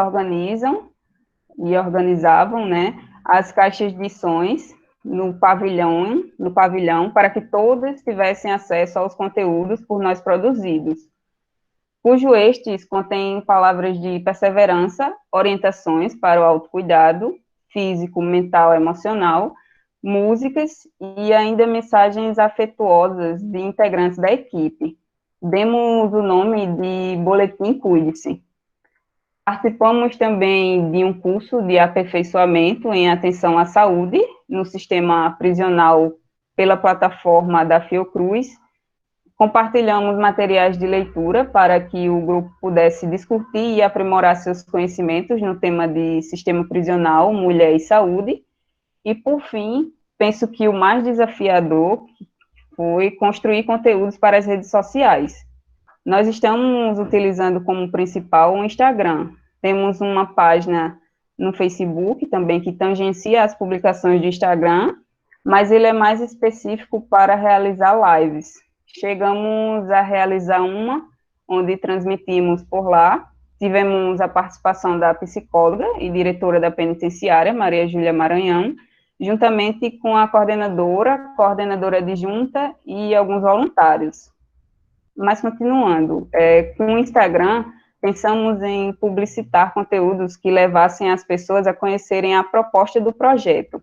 organizavam, né, as caixas de sons no pavilhão, para que todos tivessem acesso aos conteúdos por nós produzidos, cujo estes contém palavras de perseverança, orientações para o autocuidado físico, mental, emocional, músicas e ainda mensagens afetuosas de integrantes da equipe. Demos o nome de Boletim Cuide-se. Participamos também de um curso de aperfeiçoamento em atenção à saúde no sistema prisional pela plataforma da Fiocruz. Compartilhamos materiais de leitura para que o grupo pudesse discutir e aprimorar seus conhecimentos no tema de sistema prisional, mulher e saúde. E, por fim, penso que o mais desafiador foi construir conteúdos para as redes sociais. Nós estamos utilizando como principal o Instagram. Temos uma página no Facebook também que tangencia as publicações do Instagram, mas ele é mais específico para realizar lives. Chegamos a realizar uma, onde transmitimos por lá. Tivemos a participação da psicóloga e diretora da penitenciária, Maria Júlia Maranhão, juntamente com a coordenadora adjunta e alguns voluntários. Mas, continuando, com o Instagram, pensamos em publicitar conteúdos que levassem as pessoas a conhecerem a proposta do projeto,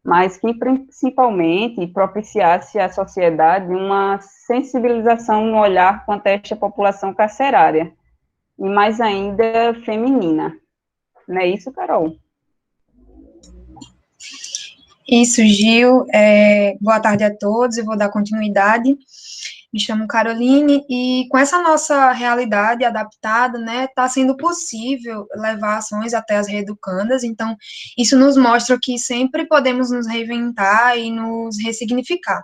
mas que principalmente propiciasse à sociedade uma sensibilização no olhar quanto a esta população carcerária, e mais ainda feminina. Não é isso, Carol? Isso, Gil. Boa tarde a todos, eu vou dar continuidade. Me chamo Caroline, e com essa nossa realidade adaptada, né, está sendo possível levar ações até as reeducandas, então isso nos mostra que sempre podemos nos reinventar e nos ressignificar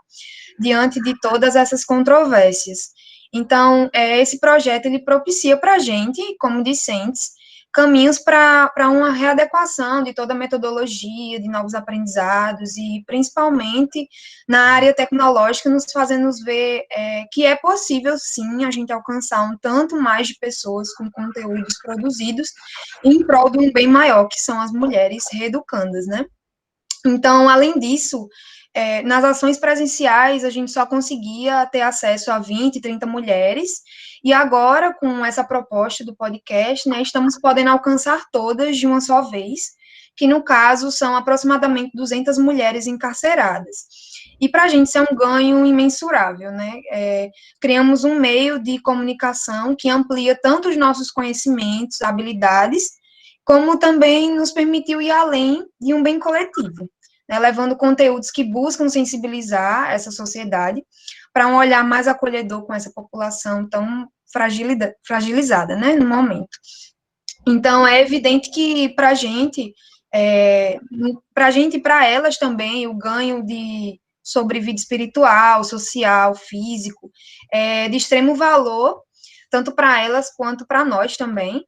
diante de todas essas controvérsias. Então, esse projeto, ele propicia para a gente, como discentes, caminhos para uma readequação de toda a metodologia, de novos aprendizados, e principalmente na área tecnológica, nos fazendo ver que é possível, sim, a gente alcançar um tanto mais de pessoas com conteúdos produzidos em prol de um bem maior, que são as mulheres reeducandas, né? Então, além disso, nas ações presenciais, a gente só conseguia ter acesso a 20, 30 mulheres, e agora, com essa proposta do podcast, né, estamos podendo alcançar todas de uma só vez, que no caso são aproximadamente 200 mulheres encarceradas. E para a gente isso é um ganho imensurável, né? Criamos um meio de comunicação que amplia tanto os nossos conhecimentos, habilidades, como também nos permitiu ir além de um bem coletivo, né, levando conteúdos que buscam sensibilizar essa sociedade para um olhar mais acolhedor com essa população tão fragilizada, né, no momento. Então, é evidente que para a gente e para elas também, o ganho de sobrevida espiritual, social, físico, é de extremo valor, tanto para elas quanto para nós também,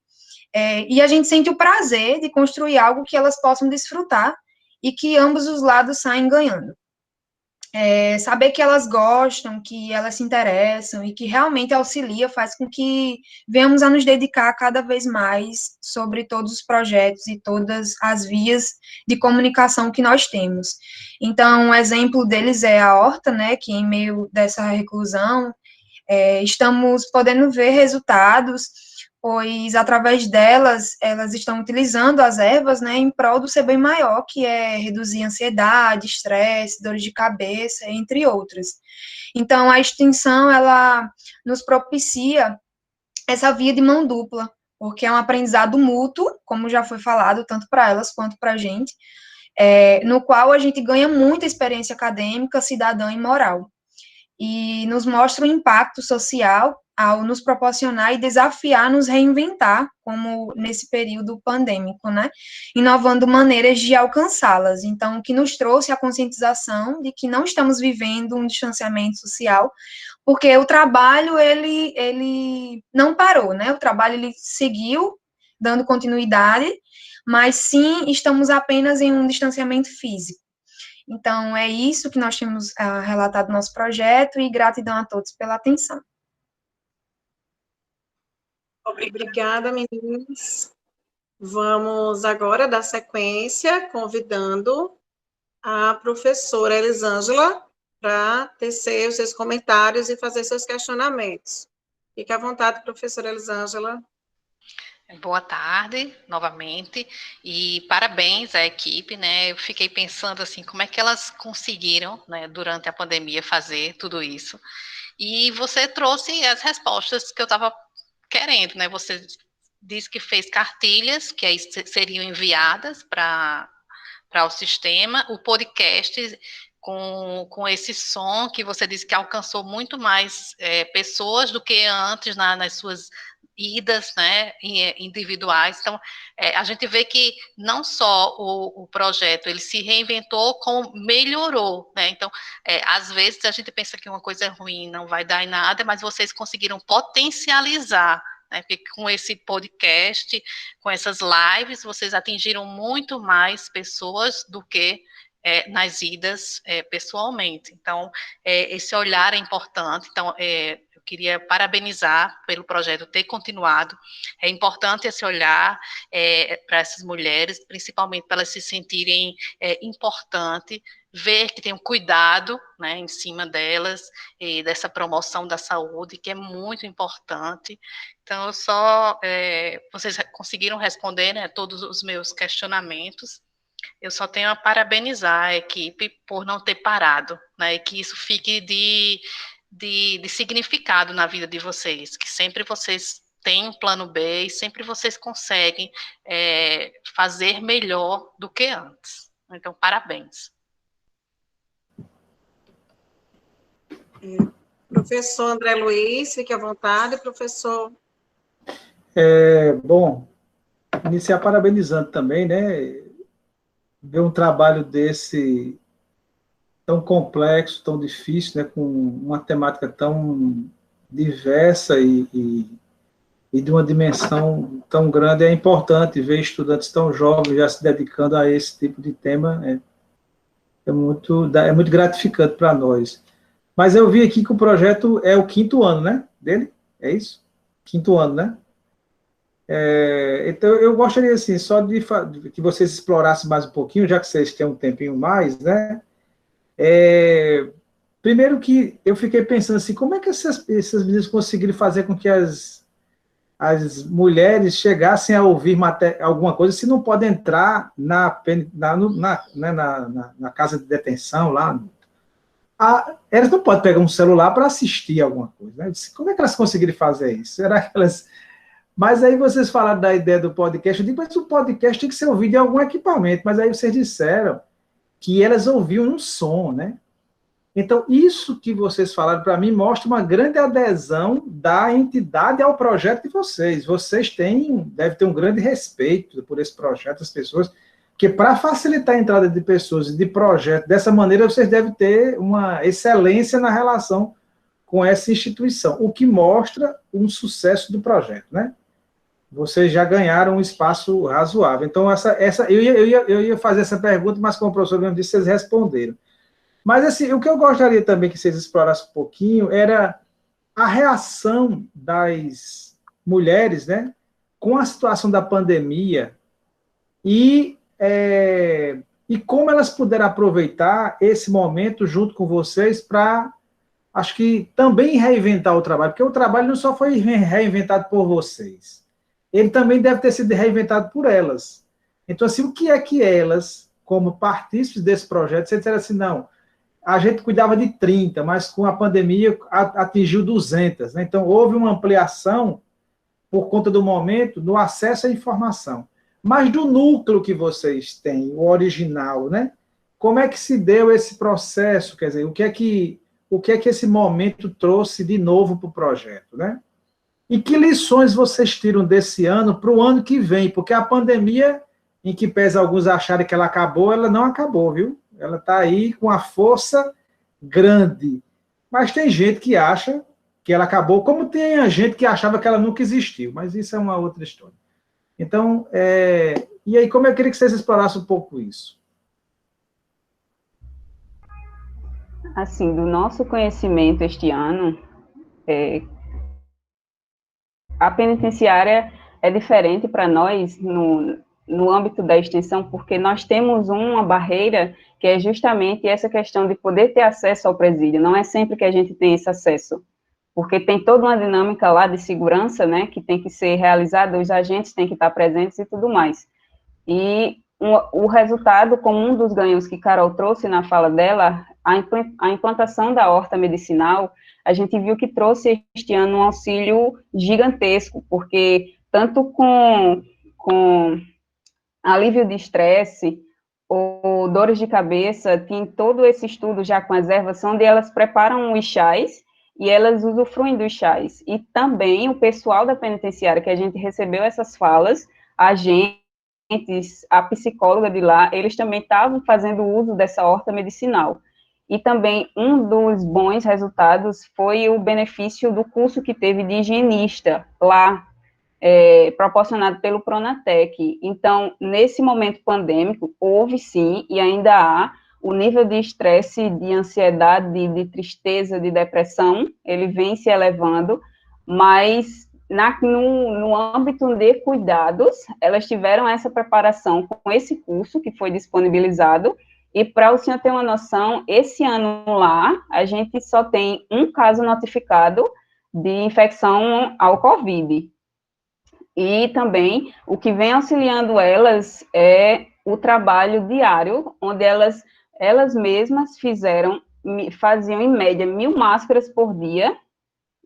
e a gente sente o prazer de construir algo que elas possam desfrutar e que ambos os lados saem ganhando. Saber que elas gostam, que elas se interessam e que realmente auxilia faz com que venhamos a nos dedicar cada vez mais sobre todos os projetos e todas as vias de comunicação que nós temos. Então, um exemplo deles é a Horta, né, que em meio dessa reclusão, estamos podendo ver resultados, pois através delas, elas estão utilizando as ervas, né, em prol do seu bem maior, que é reduzir ansiedade, estresse, dores de cabeça, entre outras. Então, a extinção, ela nos propicia essa via de mão dupla, porque é um aprendizado mútuo, como já foi falado, tanto para elas quanto para a gente, no qual a gente ganha muita experiência acadêmica, cidadã e moral, e nos mostra o impacto social ao nos proporcionar e desafiar nos reinventar, como nesse período pandêmico, né, inovando maneiras de alcançá-las. Então, o que nos trouxe a conscientização de que não estamos vivendo um distanciamento social, porque o trabalho, ele não parou, né, o trabalho, ele seguiu dando continuidade, mas sim, estamos apenas em um distanciamento físico. Então, é isso que nós temos relatado no nosso projeto, e gratidão a todos pela atenção. Obrigada, meninas. Vamos agora dar sequência, convidando a professora Elisângela para tecer os seus comentários e fazer seus questionamentos. Fique à vontade, professora Elisângela. Boa tarde, novamente, e parabéns à equipe, né, eu fiquei pensando, assim, como é que elas conseguiram, né, durante a pandemia fazer tudo isso, e você trouxe as respostas que eu estava querendo, né, você disse que fez cartilhas, que aí seriam enviadas para o sistema, o podcast com esse som, que você disse que alcançou muito mais pessoas do que antes nas suas idas, né, individuais. Então, a gente vê que não só o projeto, ele se reinventou, como melhorou, né, então, às vezes a gente pensa que uma coisa é ruim, não vai dar em nada, mas vocês conseguiram potencializar, né, porque com esse podcast, com essas lives, vocês atingiram muito mais pessoas do que nas idas pessoalmente. Então, esse olhar é importante. Então, eu queria parabenizar pelo projeto ter continuado. É importante esse olhar para essas mulheres, principalmente para elas se sentirem importantes, ver que tem um cuidado, né, em cima delas, e dessa promoção da saúde, que é muito importante. Então, vocês conseguiram responder, né, todos os meus questionamentos. Eu só tenho a parabenizar a equipe por não ter parado, né, e que isso fique de significado na vida de vocês, que sempre vocês têm um plano B e sempre vocês conseguem fazer melhor do que antes. Então, parabéns. Professor André Luiz, fique à vontade, professor. Bom, iniciar parabenizando também, né? Ver um trabalho desse tão complexo, tão difícil, né? Com uma temática tão diversa e de uma dimensão tão grande, é importante ver estudantes tão jovens já se dedicando a esse tipo de tema, é muito gratificante para nós. Mas eu vi aqui que o projeto é o 5º ano, né, dele? É isso? 5º ano, né? Então, eu gostaria, assim, só de que vocês explorassem mais um pouquinho, já que vocês têm um tempinho mais, né? Primeiro que eu fiquei pensando assim, como é que essas meninas conseguiram fazer com que as mulheres chegassem a ouvir alguma coisa se não podem entrar na casa de detenção lá? Elas não podem pegar um celular para assistir alguma coisa, né? Como é que elas conseguiram fazer isso? Será que elas... Mas aí vocês falaram da ideia do podcast, eu digo, mas o podcast tem que ser ouvido em algum equipamento, mas aí vocês disseram que elas ouviam um som, né? Então, isso que vocês falaram para mim mostra uma grande adesão da entidade ao projeto de vocês. Vocês devem ter um grande respeito por esse projeto, as pessoas, porque para facilitar a entrada de pessoas e de projetos, dessa maneira, vocês devem ter uma excelência na relação com essa instituição, o que mostra um sucesso do projeto, né? Vocês já ganharam um espaço razoável. Então, eu ia fazer essa pergunta, mas como o professor mesmo disse, vocês responderam. Mas, assim, o que eu gostaria também que vocês explorassem um pouquinho era a reação das mulheres, né, com a situação da pandemia e como elas puderam aproveitar esse momento junto com vocês para, acho que, também reinventar o trabalho, porque o trabalho não só foi reinventado por vocês, ele também deve ter sido reinventado por elas. Então, assim, o que é que elas, como partícipes desse projeto, vocês disseram assim, não, a gente cuidava de 30, mas com a pandemia atingiu 200, né? Então, houve uma ampliação, por conta do momento, no acesso à informação. Mas do núcleo que vocês têm, o original, né? Como é que se deu esse processo? Quer dizer, o que é que esse momento trouxe de novo para o projeto, né? E que lições vocês tiram desse ano para o ano que vem? Porque a pandemia, em que pese alguns acharem que ela acabou, ela não acabou, viu? Ela está aí com a força grande. Mas tem gente que acha que ela acabou, como tem a gente que achava que ela nunca existiu. Mas isso é uma outra história. Então, e aí, como eu queria que vocês explorassem um pouco isso? Assim, do nosso conhecimento este ano, a penitenciária é diferente para nós no âmbito da extensão, porque nós temos uma barreira que é justamente essa questão de poder ter acesso ao presídio. Não é sempre que a gente tem esse acesso, porque tem toda uma dinâmica lá de segurança, né, que tem que ser realizada, os agentes têm que estar presentes e tudo mais. E o resultado, como um dos ganhos que Carol trouxe na fala dela, a implantação da horta medicinal, a gente viu que trouxe este ano um auxílio gigantesco, porque tanto com alívio de estresse ou dores de cabeça, tem todo esse estudo já com as ervas, onde elas preparam os chás e elas usufruem dos chás. E também o pessoal da penitenciária, que a gente recebeu essas falas, a psicóloga de lá, eles também estavam fazendo uso dessa horta medicinal. E também um dos bons resultados foi o benefício do curso que teve de higienista lá, proporcionado pelo Pronatec. Então, nesse momento pandêmico, houve sim, e ainda há, o nível de estresse, de ansiedade, de tristeza, de depressão, ele vem se elevando, mas no âmbito de cuidados, elas tiveram essa preparação com esse curso que foi disponibilizado, e para o senhor ter uma noção, esse ano lá, a gente só tem um caso notificado de infecção ao COVID. E também, o que vem auxiliando elas é o trabalho diário, onde elas mesmas faziam em média 1.000 máscaras por dia,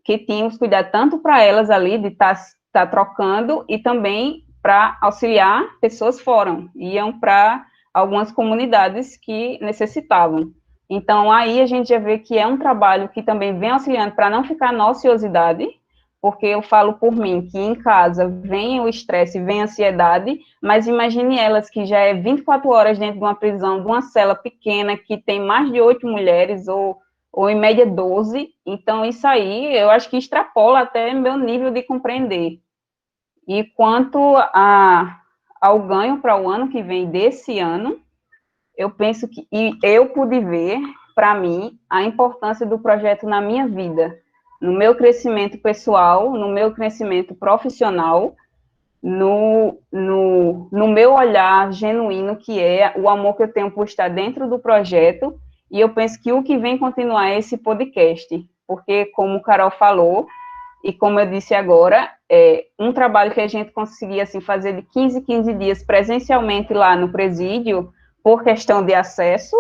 que tínhamos que cuidar tanto para elas ali, de estar trocando, e também para auxiliar pessoas fora, iam para algumas comunidades que necessitavam. Então, aí a gente já vê que é um trabalho que também vem auxiliando para não ficar na ociosidade, porque eu falo por mim que em casa vem o estresse, vem a ansiedade, mas imagine elas que já é 24 horas dentro de uma prisão, de uma cela pequena, que tem mais de 8 mulheres, ou em média 12, então isso aí eu acho que extrapola até meu nível de compreender. E quanto ao ganho para o ano que vem desse ano, eu penso que, e eu pude ver, para mim, a importância do projeto na minha vida, no meu crescimento pessoal, no meu crescimento profissional, no meu olhar genuíno, que é o amor que eu tenho por estar dentro do projeto, e eu penso que o que vem continuar é esse podcast, porque, como o Carol falou, e como eu disse agora, é um trabalho que a gente conseguia assim, fazer de 15 dias presencialmente lá no presídio, por questão de acesso,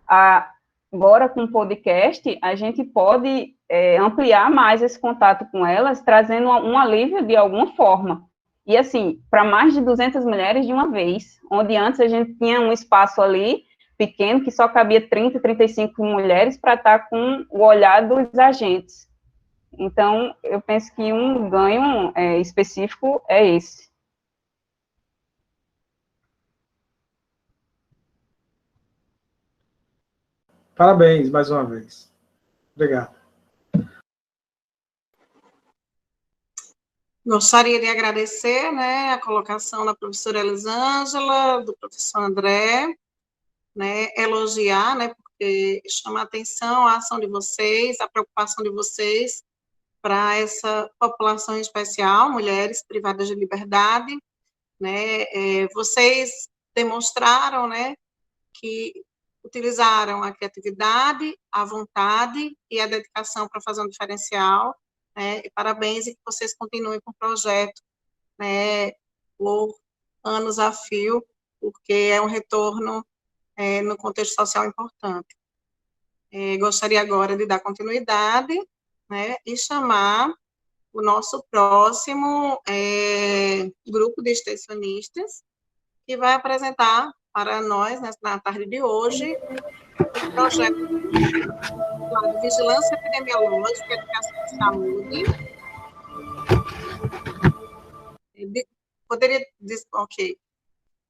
agora com o podcast, a gente pode ampliar mais esse contato com elas, trazendo um alívio de alguma forma. E assim, para mais de 200 mulheres de uma vez, onde antes a gente tinha um espaço ali, pequeno, que só cabia 30, 35 mulheres para estar com o olhar dos agentes. Então, eu penso que um ganho específico é esse. Parabéns, mais uma vez. Obrigado. Gostaria de agradecer, né, a colocação da professora Elisângela, do professor André, né, elogiar, né, porque chama a atenção a ação de vocês, a preocupação de vocês para essa população especial, mulheres privadas de liberdade, né, vocês demonstraram, né, que utilizaram a criatividade, a vontade e a dedicação para fazer um diferencial, né, e parabéns, e que vocês continuem com o projeto, né, por anos a fio, porque é um retorno no contexto social importante. Gostaria agora de dar continuidade, né, e chamar o nosso próximo grupo de extensionistas, que vai apresentar para nós, na tarde de hoje, o projeto de Vigilância Epidemiológica e Educação em Saúde. Poderia dizer, ok.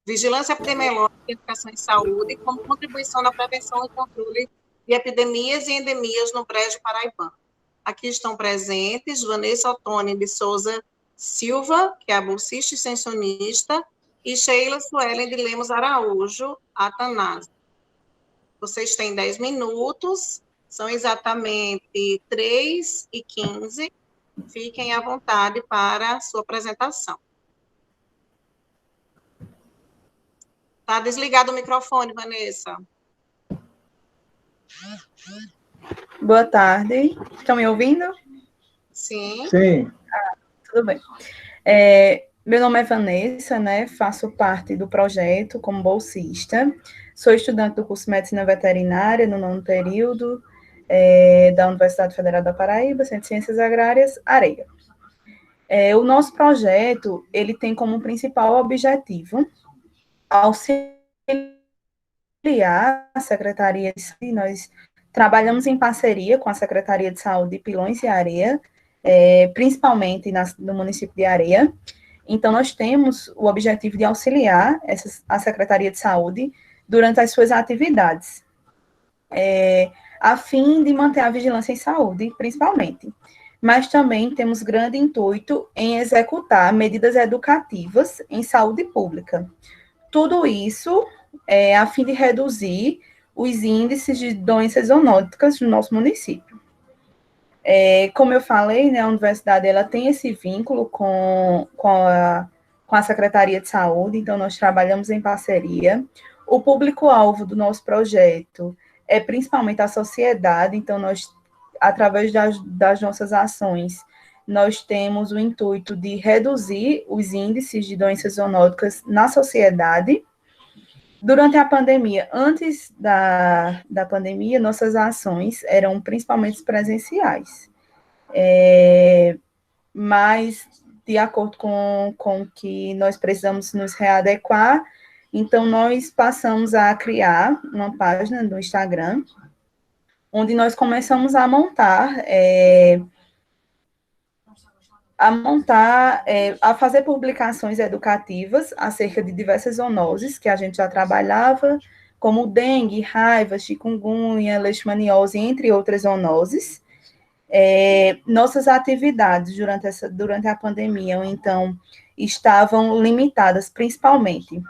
Vigilância Epidemiológica e Educação em Saúde, como contribuição na prevenção e controle de epidemias e endemias no Brejo Paraibano. Aqui estão presentes Vanessa Ottoni de Souza Silva, que é a bolsista extensionista, e Sheila Suelen de Lemos Araújo, Atanásio. Vocês têm 10 minutos, são exatamente 3h15. Fiquem à vontade para a sua apresentação. Está desligado o microfone, Vanessa. Boa tarde. Estão me ouvindo? Sim. Sim. Tudo bem. Meu nome é Vanessa, né? Faço parte do projeto como bolsista. Sou estudante do curso de Medicina Veterinária no 9º período da Universidade Federal da Paraíba, Centro de Ciências Agrárias, Areia. O nosso projeto, ele tem como principal objetivo auxiliar a Secretaria de Saúde. Nós trabalhamos em parceria com a Secretaria de Saúde de Pilões e Areia, principalmente no município de Areia. Então, nós temos o objetivo de auxiliar a Secretaria de Saúde durante as suas atividades, a fim de manter a vigilância em saúde, principalmente. Mas também temos grande intuito em executar medidas educativas em saúde pública. Tudo isso a fim de reduzir os índices de doenças zoonóticas no nosso município. Como eu falei, né, a universidade ela tem esse vínculo com a Secretaria de Saúde, então nós trabalhamos em parceria. O público-alvo do nosso projeto é principalmente a sociedade, então nós, através das nossas ações, nós temos o intuito de reduzir os índices de doenças zoonóticas na sociedade. Durante a pandemia, antes da pandemia, nossas ações eram principalmente presenciais. Mas, de acordo com que nós precisamos nos readequar, então nós passamos a criar uma página no Instagram, onde nós começamos a a fazer publicações educativas acerca de diversas zoonoses que a gente já trabalhava, como dengue, raiva, chikungunya, leishmaniose, entre outras zoonoses. Nossas atividades durante a pandemia, então, estavam limitadas principalmente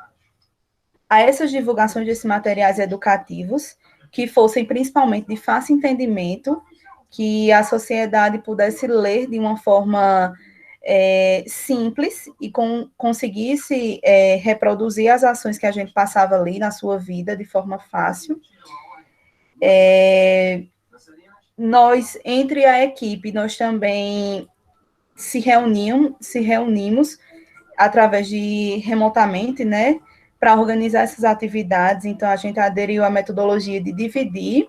a essas divulgações desses materiais educativos, que fossem principalmente de fácil entendimento, que a sociedade pudesse ler de uma forma simples e conseguisse reproduzir as ações que a gente passava ali na sua vida de forma fácil. Nós, entre a equipe, nós também se reunimos através de remotamente, né, para organizar essas atividades. Então, a gente aderiu à metodologia de dividir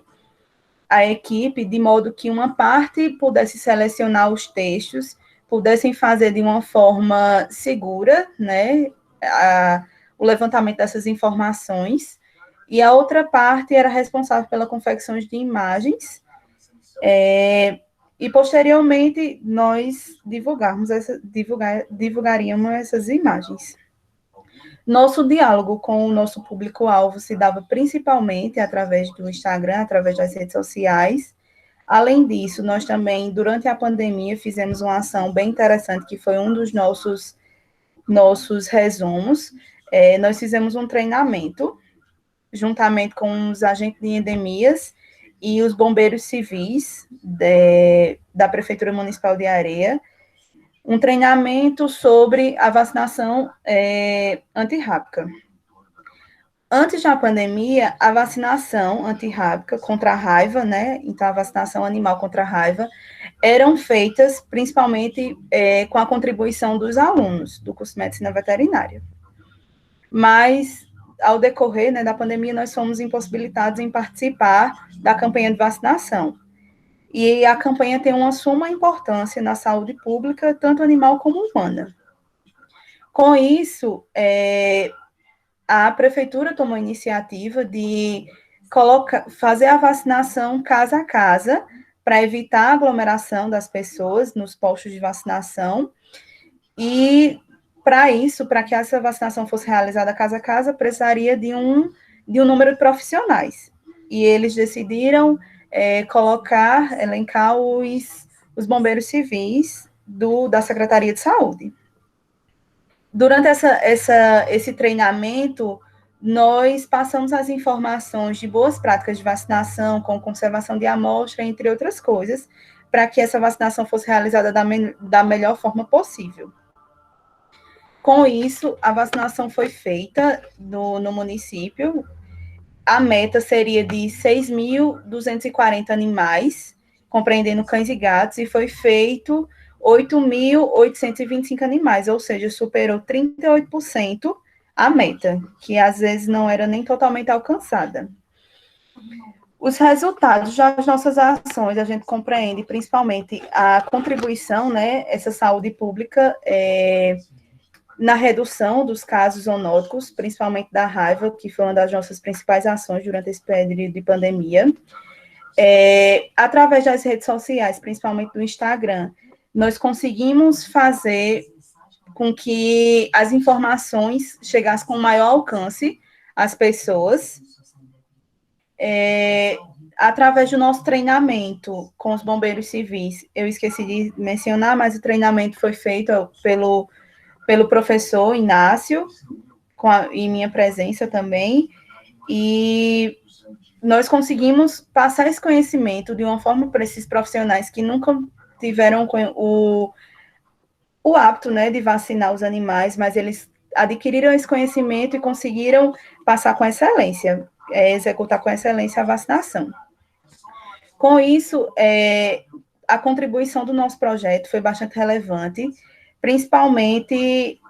a equipe de modo que uma parte pudesse selecionar os textos, pudessem fazer de uma forma segura, né, o levantamento dessas informações, e a outra parte era responsável pela confecção de imagens, e posteriormente nós divulgaríamos essas imagens. Nosso diálogo com o nosso público-alvo se dava principalmente através do Instagram, através das redes sociais. Além disso, nós também, durante a pandemia, fizemos uma ação bem interessante, que foi um dos nossos resumos. Nós fizemos um treinamento, juntamente com os agentes de endemias e os bombeiros civis da Prefeitura Municipal de Areia, um treinamento sobre a vacinação antirrábica. Antes da pandemia, a vacinação antirrábica contra a raiva, né, então a vacinação animal contra a raiva, eram feitas principalmente com a contribuição dos alunos do curso de Medicina Veterinária. Mas, ao decorrer, né, da pandemia, nós fomos impossibilitados em participar da campanha de vacinação. E a campanha tem uma suma importância na saúde pública, tanto animal como humana. Com isso, a prefeitura tomou a iniciativa de fazer a vacinação casa a casa, para evitar a aglomeração das pessoas nos postos de vacinação. E, para isso, para que essa vacinação fosse realizada casa a casa, precisaria de um número de profissionais. E eles decidiram elencar os bombeiros civis da Secretaria de Saúde. Durante esse treinamento, nós passamos as informações de boas práticas de vacinação, com conservação de amostra, entre outras coisas, para que essa vacinação fosse realizada da melhor forma possível. Com isso, a vacinação foi feita no município. A meta seria de 6.240 animais, compreendendo cães e gatos, e foi feito 8.825 animais, ou seja, superou 38% a meta, que às vezes não era nem totalmente alcançada. Os resultados das nossas ações, a gente compreende principalmente a contribuição, né, essa saúde pública, na redução dos casos zoonóticos, principalmente da raiva, que foi uma das nossas principais ações durante esse período de pandemia. Através das redes sociais, principalmente do Instagram, nós conseguimos fazer com que as informações chegassem com maior alcance às pessoas. Através do nosso treinamento com os bombeiros civis, eu esqueci de mencionar, mas o treinamento foi feito pelo professor Inácio, em minha presença também, e nós conseguimos passar esse conhecimento de uma forma para esses profissionais que nunca tiveram o hábito, né, de vacinar os animais, mas eles adquiriram esse conhecimento e conseguiram passar com excelência, executar com excelência a vacinação. Com isso, a contribuição do nosso projeto foi bastante relevante, principalmente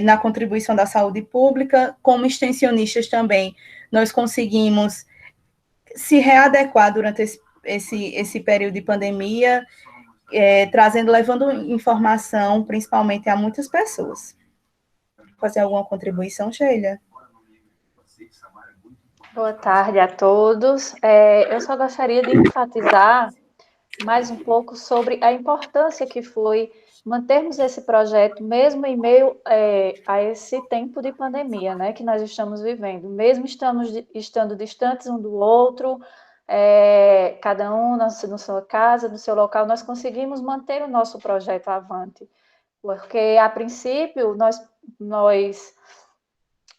na contribuição da saúde pública. Como extensionistas também, nós conseguimos se readequar durante esse período de pandemia, levando informação, principalmente a muitas pessoas. Fazer alguma contribuição, Sheila? Boa tarde a todos. Eu só gostaria de enfatizar mais um pouco sobre a importância que foi mantermos esse projeto, mesmo em meio a esse tempo de pandemia, né, que nós estamos vivendo. Mesmo estando distantes um do outro, cada um na sua casa, no seu local, nós conseguimos manter o nosso projeto avante. Porque, a princípio, nós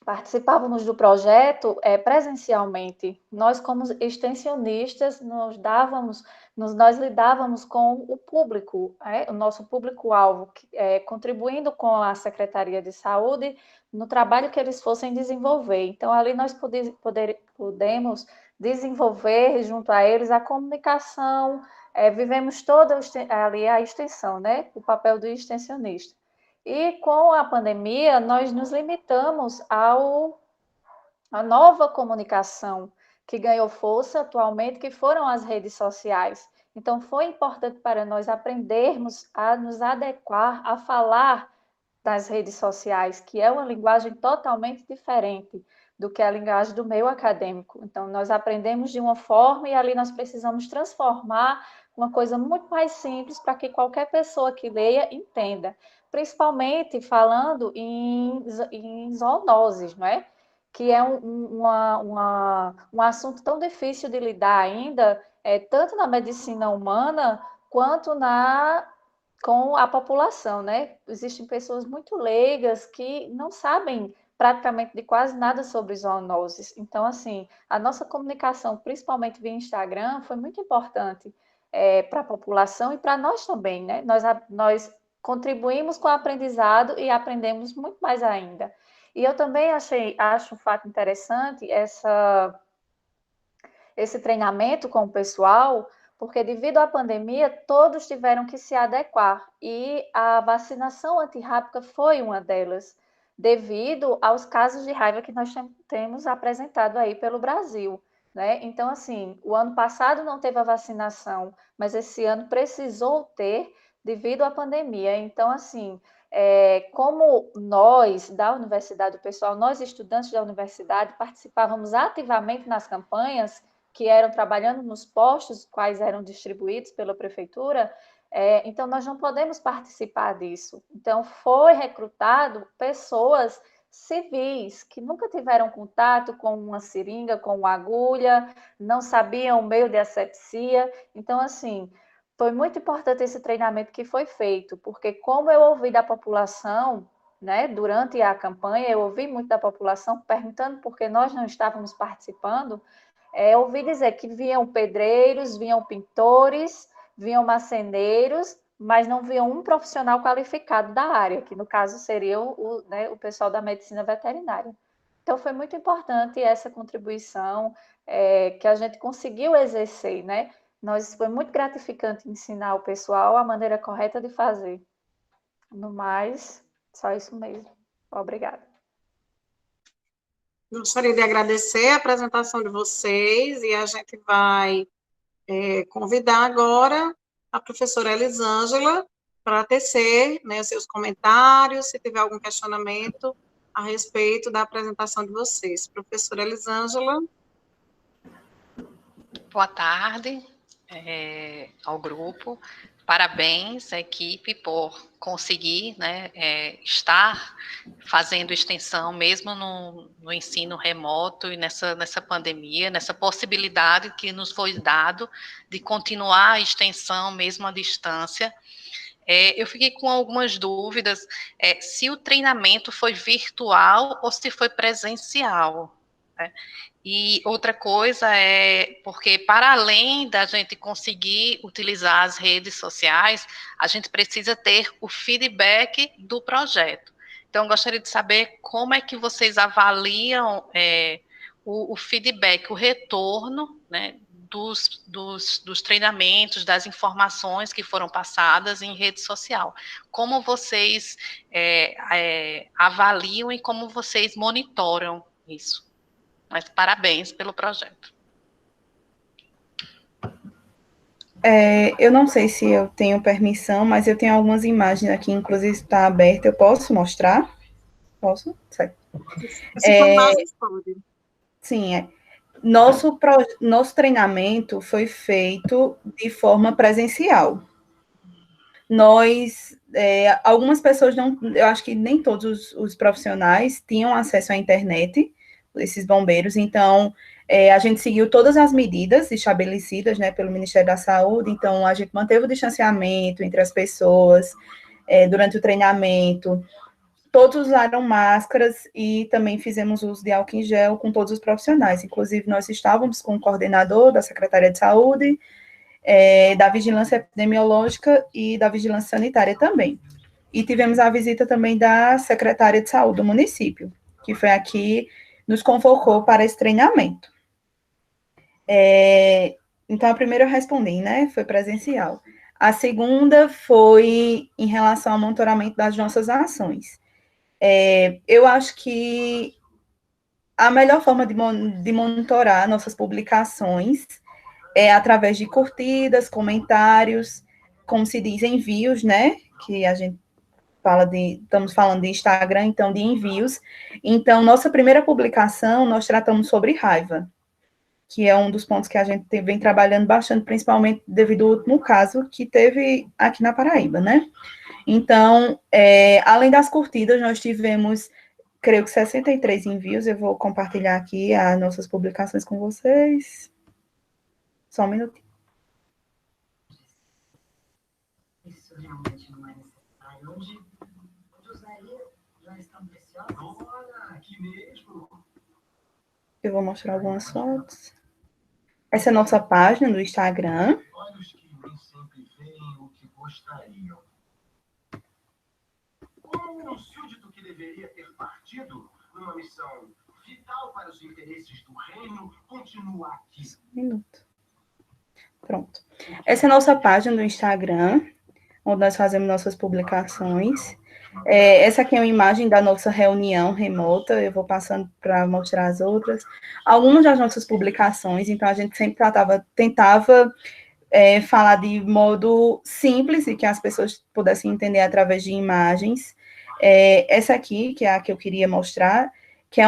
participávamos do projeto presencialmente. Nós, como extensionistas, nós lidávamos com o público, o nosso público-alvo, contribuindo com a Secretaria de Saúde no trabalho que eles fossem desenvolver. Então, ali nós podemos desenvolver, junto a eles, a comunicação, vivemos toda ali a extensão, né? O papel do extensionista. E com a pandemia, nós nos limitamos à nova comunicação que ganhou força atualmente, que foram as redes sociais. Então, foi importante para nós aprendermos a nos adequar a falar das redes sociais, que é uma linguagem totalmente diferente do que a linguagem do meio acadêmico. Então, nós aprendemos de uma forma e ali nós precisamos transformar uma coisa muito mais simples para que qualquer pessoa que leia entenda. Principalmente falando em zoonoses, não é? Que é um assunto tão difícil de lidar ainda, tanto na medicina humana quanto com a população, né? Existem pessoas muito leigas que não sabem praticamente de quase nada sobre zoonoses. Então, assim, a nossa comunicação, principalmente via Instagram, foi muito importante para a população e para nós também, né? Nós contribuímos com o aprendizado e aprendemos muito mais ainda. E eu também acho um fato interessante esse treinamento com o pessoal, porque devido à pandemia, todos tiveram que se adequar, e a vacinação antirrábica foi uma delas, devido aos casos de raiva que nós temos apresentado aí pelo Brasil, né? Então, assim, o ano passado não teve a vacinação, mas esse ano precisou ter devido à pandemia. Então, assim, como nós, da universidade, o pessoal, nós estudantes da universidade, participávamos ativamente nas campanhas que eram trabalhando nos postos, quais eram distribuídos pela prefeitura, então nós não podemos participar disso. Então, foi recrutado pessoas civis que nunca tiveram contato com uma seringa, com uma agulha, não sabiam o meio de asepsia. Então, assim, foi muito importante esse treinamento que foi feito, porque como eu ouvi da população, né, durante a campanha, eu ouvi muito da população perguntando por que nós não estávamos participando, eu ouvi dizer que vinham pedreiros, vinham pintores, vinham marceneiros, mas não viam um profissional qualificado da área, que no caso seria o pessoal da medicina veterinária. Então, foi muito importante essa contribuição que a gente conseguiu exercer, né? Foi muito gratificante ensinar o pessoal a maneira correta de fazer. No mais, só isso mesmo. Obrigada. Gostaria de agradecer a apresentação de vocês e a gente vai convidar agora a professora Elisângela para tecer, né, seus comentários, se tiver algum questionamento a respeito da apresentação de vocês. Professora Elisângela. Boa tarde ao grupo. Parabéns à equipe por conseguir, né, estar fazendo extensão mesmo no ensino remoto e nessa pandemia, nessa possibilidade que nos foi dado de continuar a extensão mesmo à distância. Eu fiquei com algumas dúvidas se o treinamento foi virtual ou se foi presencial. né? E outra coisa é porque, para além da gente conseguir utilizar as redes sociais, a gente precisa ter o feedback do projeto. Então, eu gostaria de saber como é que vocês avaliam o feedback, o retorno, né, dos treinamentos, das informações que foram passadas em rede social. Como vocês avaliam e como vocês monitoram isso? Mas parabéns pelo projeto. Eu não sei se eu tenho permissão, mas eu tenho algumas imagens aqui, inclusive está aberta. Eu posso mostrar? Posso? Certo. Sim, Nosso treinamento foi feito de forma presencial. Algumas pessoas eu acho que nem todos os profissionais tinham acesso à internet, esses bombeiros, então a gente seguiu todas as medidas estabelecidas, né, pelo Ministério da Saúde, então a gente manteve o distanciamento entre as pessoas durante o treinamento, todos usaram máscaras e também fizemos uso de álcool em gel com todos os profissionais, inclusive nós estávamos com o coordenador da Secretaria de Saúde, da Vigilância Epidemiológica e da Vigilância Sanitária também. E tivemos a visita também da Secretária de Saúde do município, que foi aqui, nos convocou para esse treinamento. Então, a primeira eu respondi, né, foi presencial. A segunda foi em relação ao monitoramento das nossas ações. Eu acho que a melhor forma de monitorar nossas publicações é através de curtidas, comentários, como se diz, envios, né, que a gente estamos falando de Instagram, então, de envios. Então, nossa primeira publicação, nós tratamos sobre raiva, que é um dos pontos que a gente vem trabalhando bastante, principalmente devido ao último caso que teve aqui na Paraíba, né? Então, além das curtidas, nós tivemos, creio que 63 envios, eu vou compartilhar aqui as nossas publicações com vocês. Só um minutinho. Isso realmente não é necessário. Onde usaria já estão preciosas? Olha, aqui mesmo. Eu vou mostrar algumas fotos. Essa é a nossa página do Instagram. Olhos que nem sempre veem o que gostariam. Como um súdito que deveria ter partido numa missão vital para os interesses do reino continua aqui. Um minuto. Pronto. Essa é a nossa página do Instagram, onde nós fazemos nossas publicações. Essa aqui é uma imagem da nossa reunião remota, eu vou passando para mostrar as outras. Algumas das nossas publicações, então a gente sempre tentava falar de modo simples e que as pessoas pudessem entender através de imagens. Essa aqui, que é a que eu queria mostrar, que é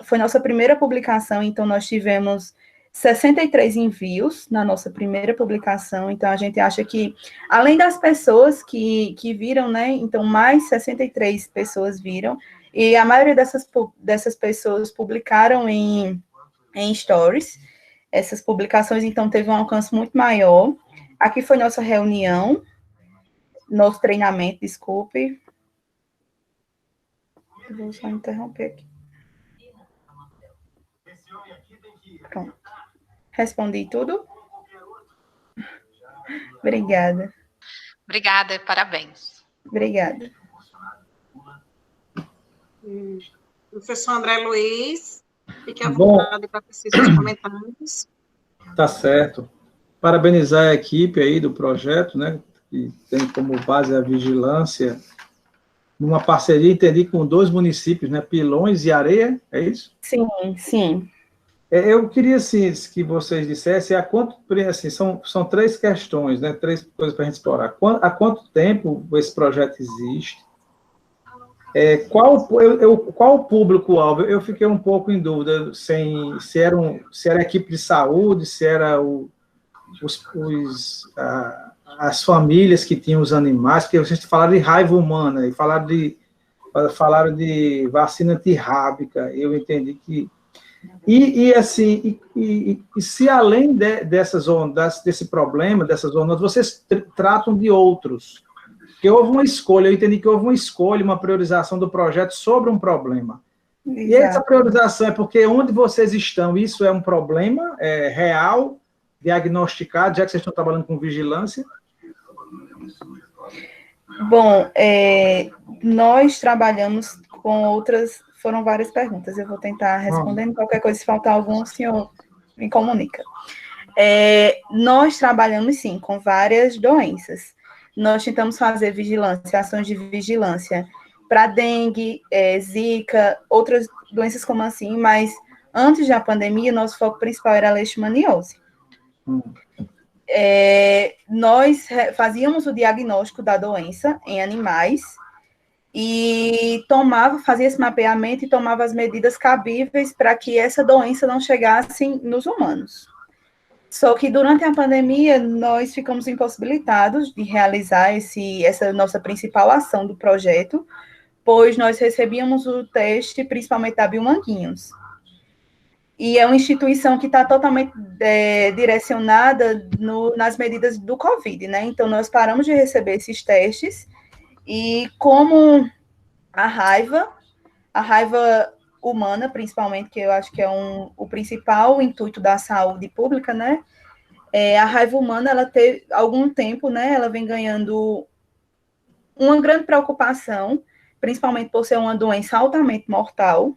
foi nossa primeira publicação, então nós tivemos 63 envios na nossa primeira publicação, então a gente acha que, além das pessoas que viram, né, então mais 63 pessoas viram, e a maioria dessas pessoas publicaram em stories, essas publicações, então, teve um alcance muito maior. Aqui foi nossa reunião, nosso treinamento, desculpe. Eu vou só interromper aqui. Pronto. Respondi tudo? Obrigada. Obrigada, parabéns. Obrigada. Professor André Luiz, fique à vontade para precisar dos comentários. Tá certo. Parabenizar a equipe aí do projeto, né, que tem como base a vigilância, numa parceria, entendi, com 2 municípios, né, Pilões e Areia, é isso? Sim, sim. Eu queria, assim, que vocês dissessem, assim, são 3 questões, né, 3 coisas para a gente explorar. Há quanto tempo esse projeto existe? Qual o público-alvo? Eu fiquei um pouco em dúvida se era a equipe de saúde, se era as famílias que tinham os animais, porque vocês falaram de raiva humana, e falaram de vacina antirrábica, eu entendi que... E se além dessas ondas, desse problema, dessas ondas, vocês tratam de outros? Porque houve uma escolha, eu entendi que houve uma escolha, uma priorização do projeto sobre um problema. E essa priorização é porque onde vocês estão, isso é um problema real, diagnosticado, já que vocês estão trabalhando com vigilância? Bom, nós trabalhamos com outras, foram várias perguntas, eu vou tentar respondendo, qualquer coisa, se faltar algum, o senhor me comunica. Nós trabalhamos, sim, com várias doenças. Nós tentamos fazer vigilância, ações de vigilância para dengue, zika, outras doenças como assim, mas antes da pandemia, nosso foco principal era a leishmaniose. Nós fazíamos o diagnóstico da doença em animais e fazia esse mapeamento e tomava as medidas cabíveis para que essa doença não chegasse nos humanos. Só que durante a pandemia, nós ficamos impossibilitados de realizar essa nossa principal ação do projeto, pois nós recebíamos o teste, principalmente da Biomanguinhos. E é uma instituição que está totalmente direcionada nas medidas do Covid, né? Então, nós paramos de receber esses testes e como a raiva humana, principalmente, que eu acho que é o principal intuito da saúde pública, né? A raiva humana, ela tem algum tempo, né? Ela vem ganhando uma grande preocupação, principalmente por ser uma doença altamente mortal,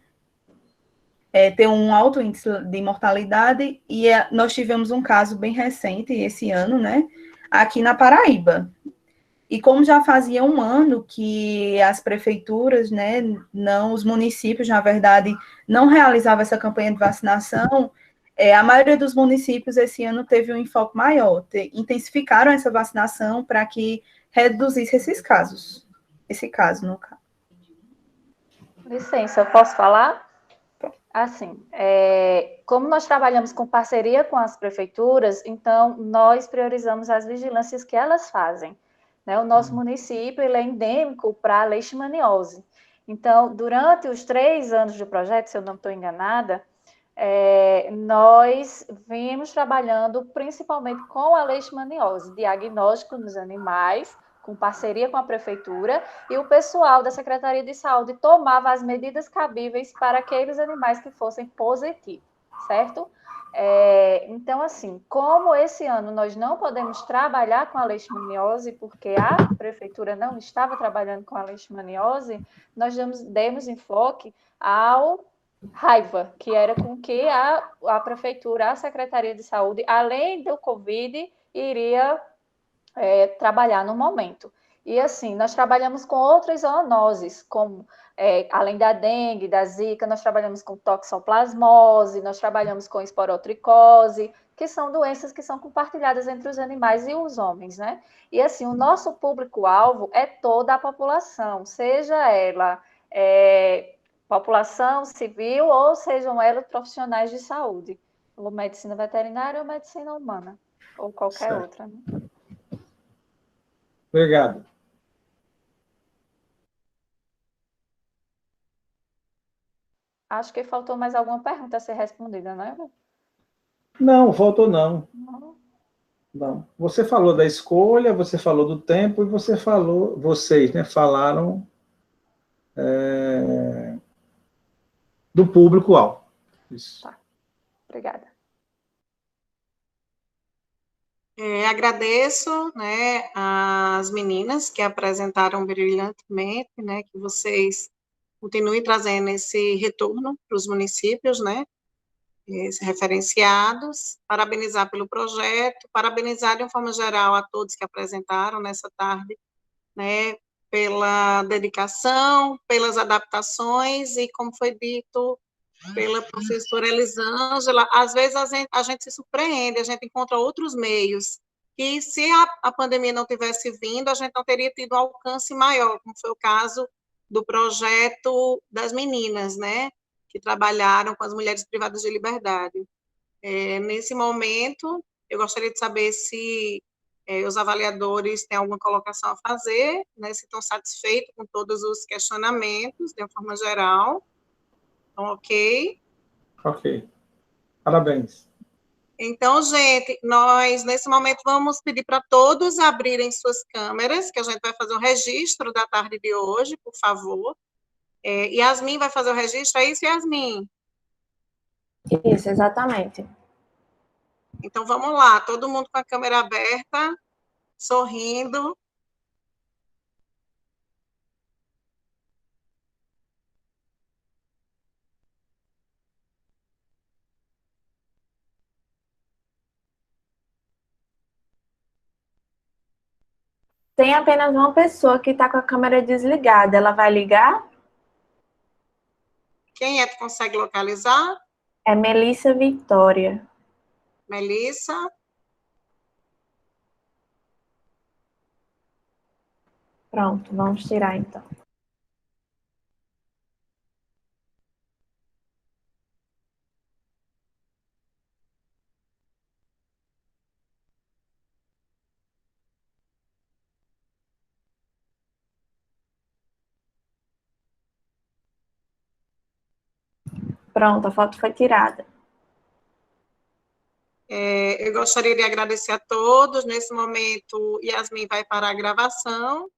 ter um alto índice de mortalidade, e nós tivemos um caso bem recente, esse ano, né? Aqui na Paraíba. E como já fazia um ano que as prefeituras, né, os municípios, na verdade, não realizavam essa campanha de vacinação, a maioria dos municípios esse ano teve um enfoque maior, intensificaram essa vacinação para que reduzisse esses casos. Esse caso, no caso. Licença, eu posso falar? Assim, como nós trabalhamos com parceria com as prefeituras, então nós priorizamos as vigilâncias que elas fazem. O nosso município ele é endêmico para a leishmaniose. Então, durante os 3 anos do projeto, se eu não estou enganada, nós vimos trabalhando principalmente com a leishmaniose, diagnóstico nos animais, com parceria com a prefeitura, e o pessoal da Secretaria de Saúde tomava as medidas cabíveis para aqueles animais que fossem positivos, certo? Então, assim, como esse ano nós não podemos trabalhar com a leishmaniose, porque a prefeitura não estava trabalhando com a leishmaniose, nós demos enfoque ao raiva, que era com que a prefeitura, a Secretaria de Saúde, além do Covid, iria trabalhar no momento. E assim, nós trabalhamos com outras zoonoses, como além da dengue, da zika, nós trabalhamos com toxoplasmose, nós trabalhamos com esporotricose, que são doenças que são compartilhadas entre os animais e os homens, né? E assim, o nosso público-alvo é toda a população, seja ela população civil ou sejam elas profissionais de saúde, ou medicina veterinária ou medicina humana, ou qualquer outra, né? Obrigado. Acho que faltou mais alguma pergunta a ser respondida, né? Não, faltou não. Não. Você falou da escolha, você falou do tempo e vocês, né, falaram do público-alvo. Isso. Tá. Obrigada. Agradeço, né, as meninas que apresentaram brilhantemente, né, que vocês continuem trazendo esse retorno para os municípios, né, referenciados, parabenizar pelo projeto, parabenizar de uma forma geral a todos que apresentaram nessa tarde, né, pela dedicação, pelas adaptações e, como foi dito pela professora Elisângela, às vezes a gente se surpreende, a gente encontra outros meios, que se a pandemia não tivesse vindo, a gente não teria tido um alcance maior, como foi o caso do projeto das meninas, né, que trabalharam com as mulheres privadas de liberdade. Nesse momento, eu gostaria de saber se os avaliadores têm alguma colocação a fazer, né, se estão satisfeitos com todos os questionamentos, de uma forma geral. Então, ok? Ok. Parabéns. Então, gente, nós, nesse momento, vamos pedir para todos abrirem suas câmeras, que a gente vai fazer um registro da tarde de hoje, por favor. Yasmin vai fazer o registro, é isso, Yasmin? Isso, exatamente. Então, vamos lá, todo mundo com a câmera aberta, sorrindo. Tem apenas uma pessoa que está com a câmera desligada. Ela vai ligar? Quem é que consegue localizar? É Melissa Vitória. Melissa. Pronto, vamos tirar então. Pronto, a foto foi tirada. Eu gostaria de agradecer a todos. Nesse momento, Yasmin vai parar a gravação.